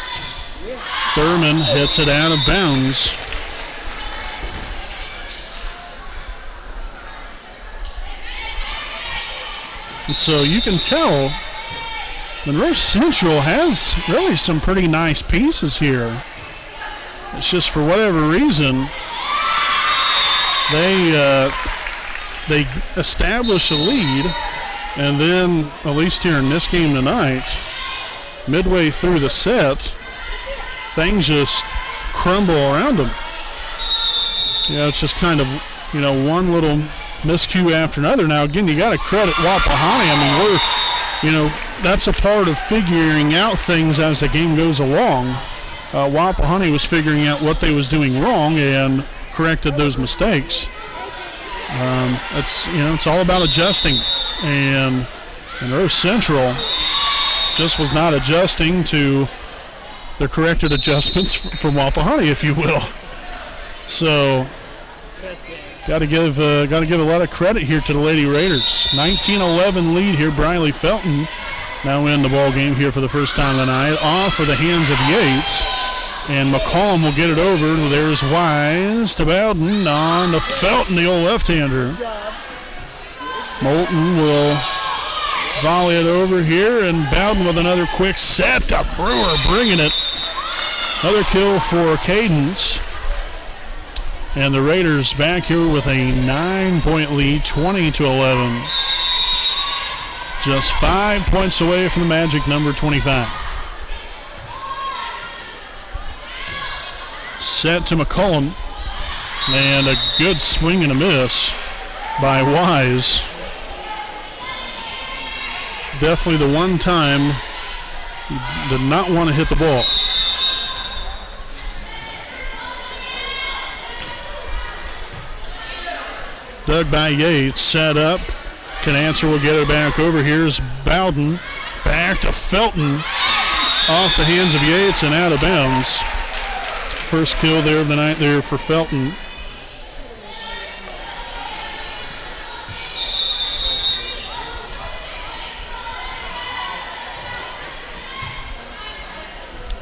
Thurman hits it out of bounds. And so you can tell Monroe-Central has really some pretty nice pieces here. It's just for whatever reason, they establish a lead, and then, at least here in this game tonight, midway through the set, things just crumble around them. Yeah, it's just kind of, one little miscue after another. Now, again, you got to credit Wapahani. I mean, that's a part of figuring out things as the game goes along. Wapahani was figuring out what they was doing wrong and corrected those mistakes. It's all about adjusting, and Monroe-Central just was not adjusting to the corrected adjustments from Wapahani, if you will. So, got to give a lot of credit here to the Lady Raiders. 19-11 lead here. Briley Felton now in the ball game here for the first time tonight. Off for the hands of Yates, and McCollum will get it over. There's Wise to Bowden on to Felton, the old left-hander. Moulton will volley it over here, and Bowden with another quick set to Brewer, bringing it. Another kill for Cadence. And the Raiders back here with a 9-point lead, 20-11. Just 5 points away from the magic number 25. Set to McCollum. And a good swing and a miss by Wise. Definitely the one time he did not want to hit the ball. Dug by Yates, set up. Canancer will get it back over. Here's Bowden. Back to Felton. Off the hands of Yates and out of bounds. First kill there of the night there for Felton.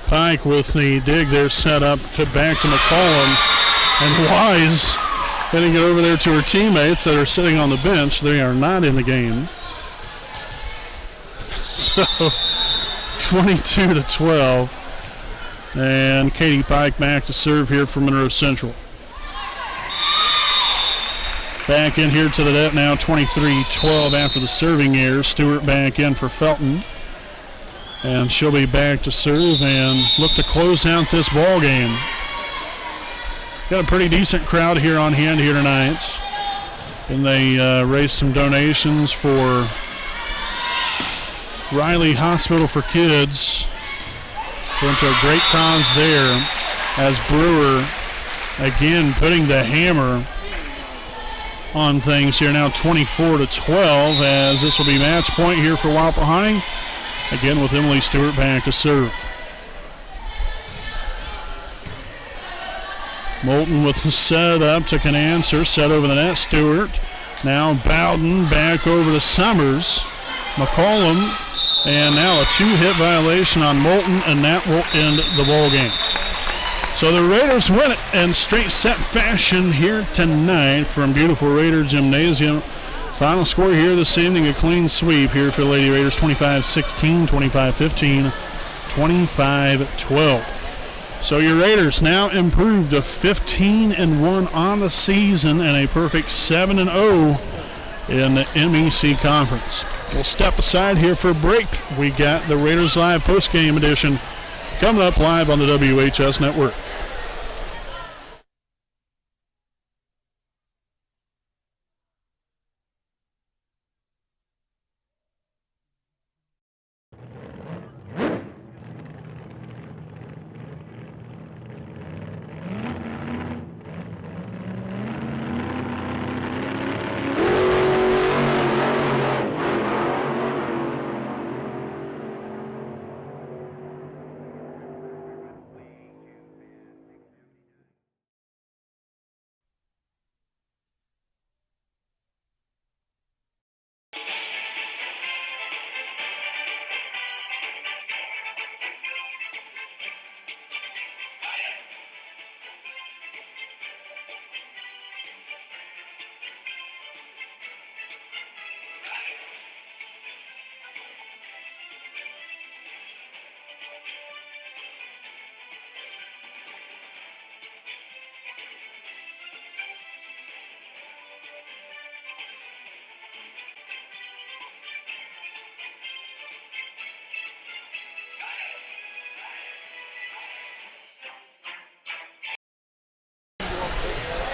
Pike with the dig there set up to back to McCollum. And Wise getting it over there to her teammates that are sitting on the bench. They are not in the game. So 22-12. And Katie Pike back to serve here for Monroe-Central. Back in here to the net now, 23-12 after the serving error. Stewart back in for Felton. And she'll be back to serve and look to close out this ball game. Got a pretty decent crowd here on hand here tonight. And they raised some donations for Riley Hospital for Kids. Went to a great cause there as Brewer again putting the hammer on things here now, 24-12, as this will be match point here for Wapahani. Again with Emily Stewart back to serve. Moulton with the set up, took an answer, set over the net. Stewart, now Bowden back over to Summers. McCollum, and now a 2-hit violation on Moulton, and that will end the ball game. So the Raiders win it in straight set fashion here tonight from beautiful Raider Gymnasium. Final score here this evening, a clean sweep here for the Lady Raiders, 25-16, 25-15, 25-12. So your Raiders now improved to 15-1 on the season and a perfect 7-0 in the MEC Conference. We'll step aside here for a break. We got the Raiders Live postgame edition coming up live on the WHS Network.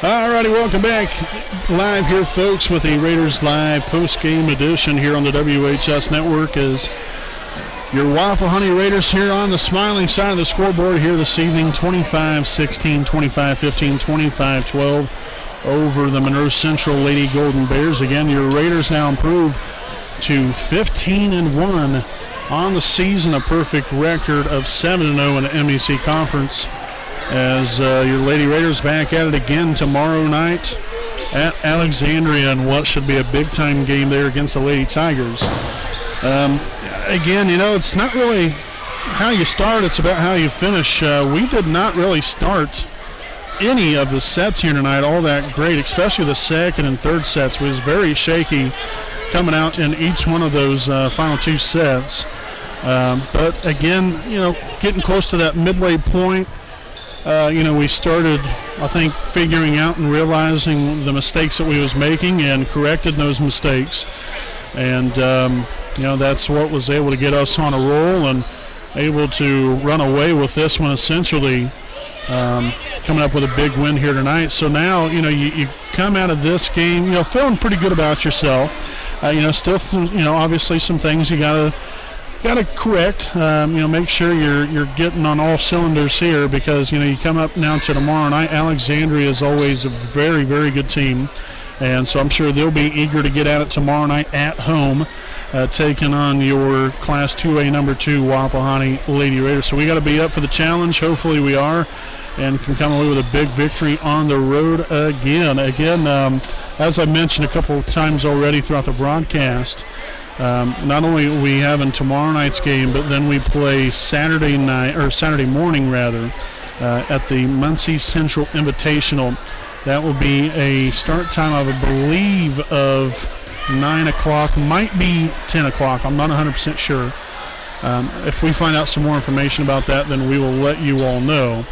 All righty, welcome back live here, folks, with the Raiders Live post-game edition here on the WHS Network as your Wapahani Raiders here on the smiling side of the scoreboard here this evening, 25-16, 25-15, 25-12 over the Monroe-Central Lady Golden Bears. Again, your Raiders now improved to 15-1 on the season, a perfect record of 7-0 in the MEC Conference. As your Lady Raiders back at it again tomorrow night at Alexandria in what should be a big-time game there against the Lady Tigers. Again, you know, it's not really how you start, it's about how you finish. We did not really start any of the sets here tonight all that great, especially the second and third sets. Was very shaky coming out in each one of those final two sets. But again, you know, getting close to that midway point, you know, we started, I think, figuring out and realizing the mistakes that we was making and corrected those mistakes. And, you know, that's what was able to get us on a roll and able to run away with this one, essentially coming up with a big win here tonight. So now, you know, you come out of this game, you know, feeling pretty good about yourself. You know, still, you know, obviously some things you got to correct, you know, make sure you're getting on all cylinders here because, you know, you come up now to tomorrow night. Alexandria is always a very, very good team, and so I'm sure they'll be eager to get at it tomorrow night at home, taking on your Class 2A number 2 Wapahani Lady Raiders. So we got to be up for the challenge. Hopefully we are, and can come away with a big victory on the road again. As I mentioned a couple of times already throughout the broadcast, not only are we having tomorrow night's game, but then we play Saturday morning at the Monroe-Central Invitational. That will be a start time, I believe, of 9 o'clock, might be 10 o'clock. I'm not 100% sure. If we find out some more information about that, then we will let you all know.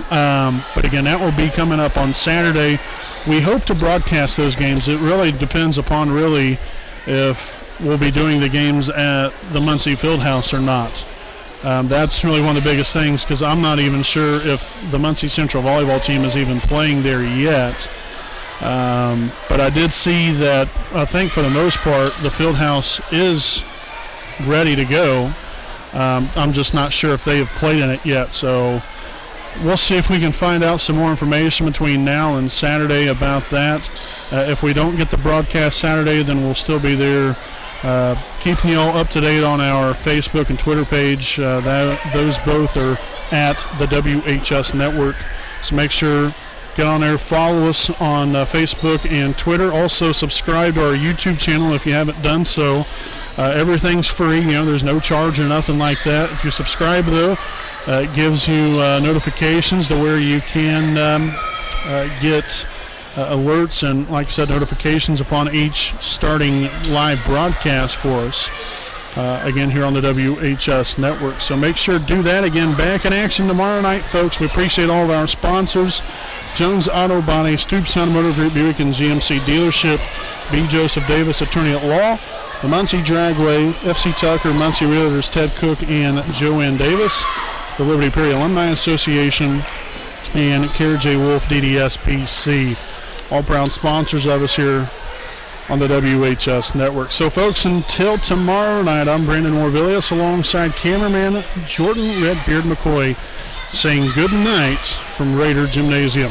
But again, that will be coming up on Saturday we hope to broadcast those games. It really depends upon really if we'll be doing the games at the Muncie Fieldhouse or not. That's really one of the biggest things, because I'm not even sure if the Monroe-Central volleyball team is even playing there yet. But I did see that, I think for the most part, the Fieldhouse is ready to go. I'm just not sure if they have played in it yet. So we'll see if we can find out some more information between now and Saturday about that. If we don't get the broadcast Saturday, then we'll still be there keeping you all up to date on our Facebook and Twitter page. Those both are at the WHS Network. So make sure, get on there, follow us on Facebook and Twitter. Also subscribe to our YouTube channel if you haven't done so. Everything's free. There's no charge or nothing like that. If you subscribe, though, it gives you notifications to where you can get alerts and, like I said, notifications upon each starting live broadcast for us, again, here on the WHS Network. So make sure to do that. Again, back in action tomorrow night, folks. We appreciate all of our sponsors: Jones Auto Body, Stoops Automotive Group, Buick and GMC Dealership, B. Joseph Davis, Attorney at Law, the Muncie Dragway, FC Tucker, Muncie Realtors, Ted Cook and Joanne Davis, the Liberty Perry Alumni Association, and Kara J. Wolf, DDS PC. All proud sponsors of us here on the WHS Network. So, folks, until tomorrow night, I'm Brandon Morvillius alongside cameraman Jordan Redbeard McCoy saying good night from Raider Gymnasium.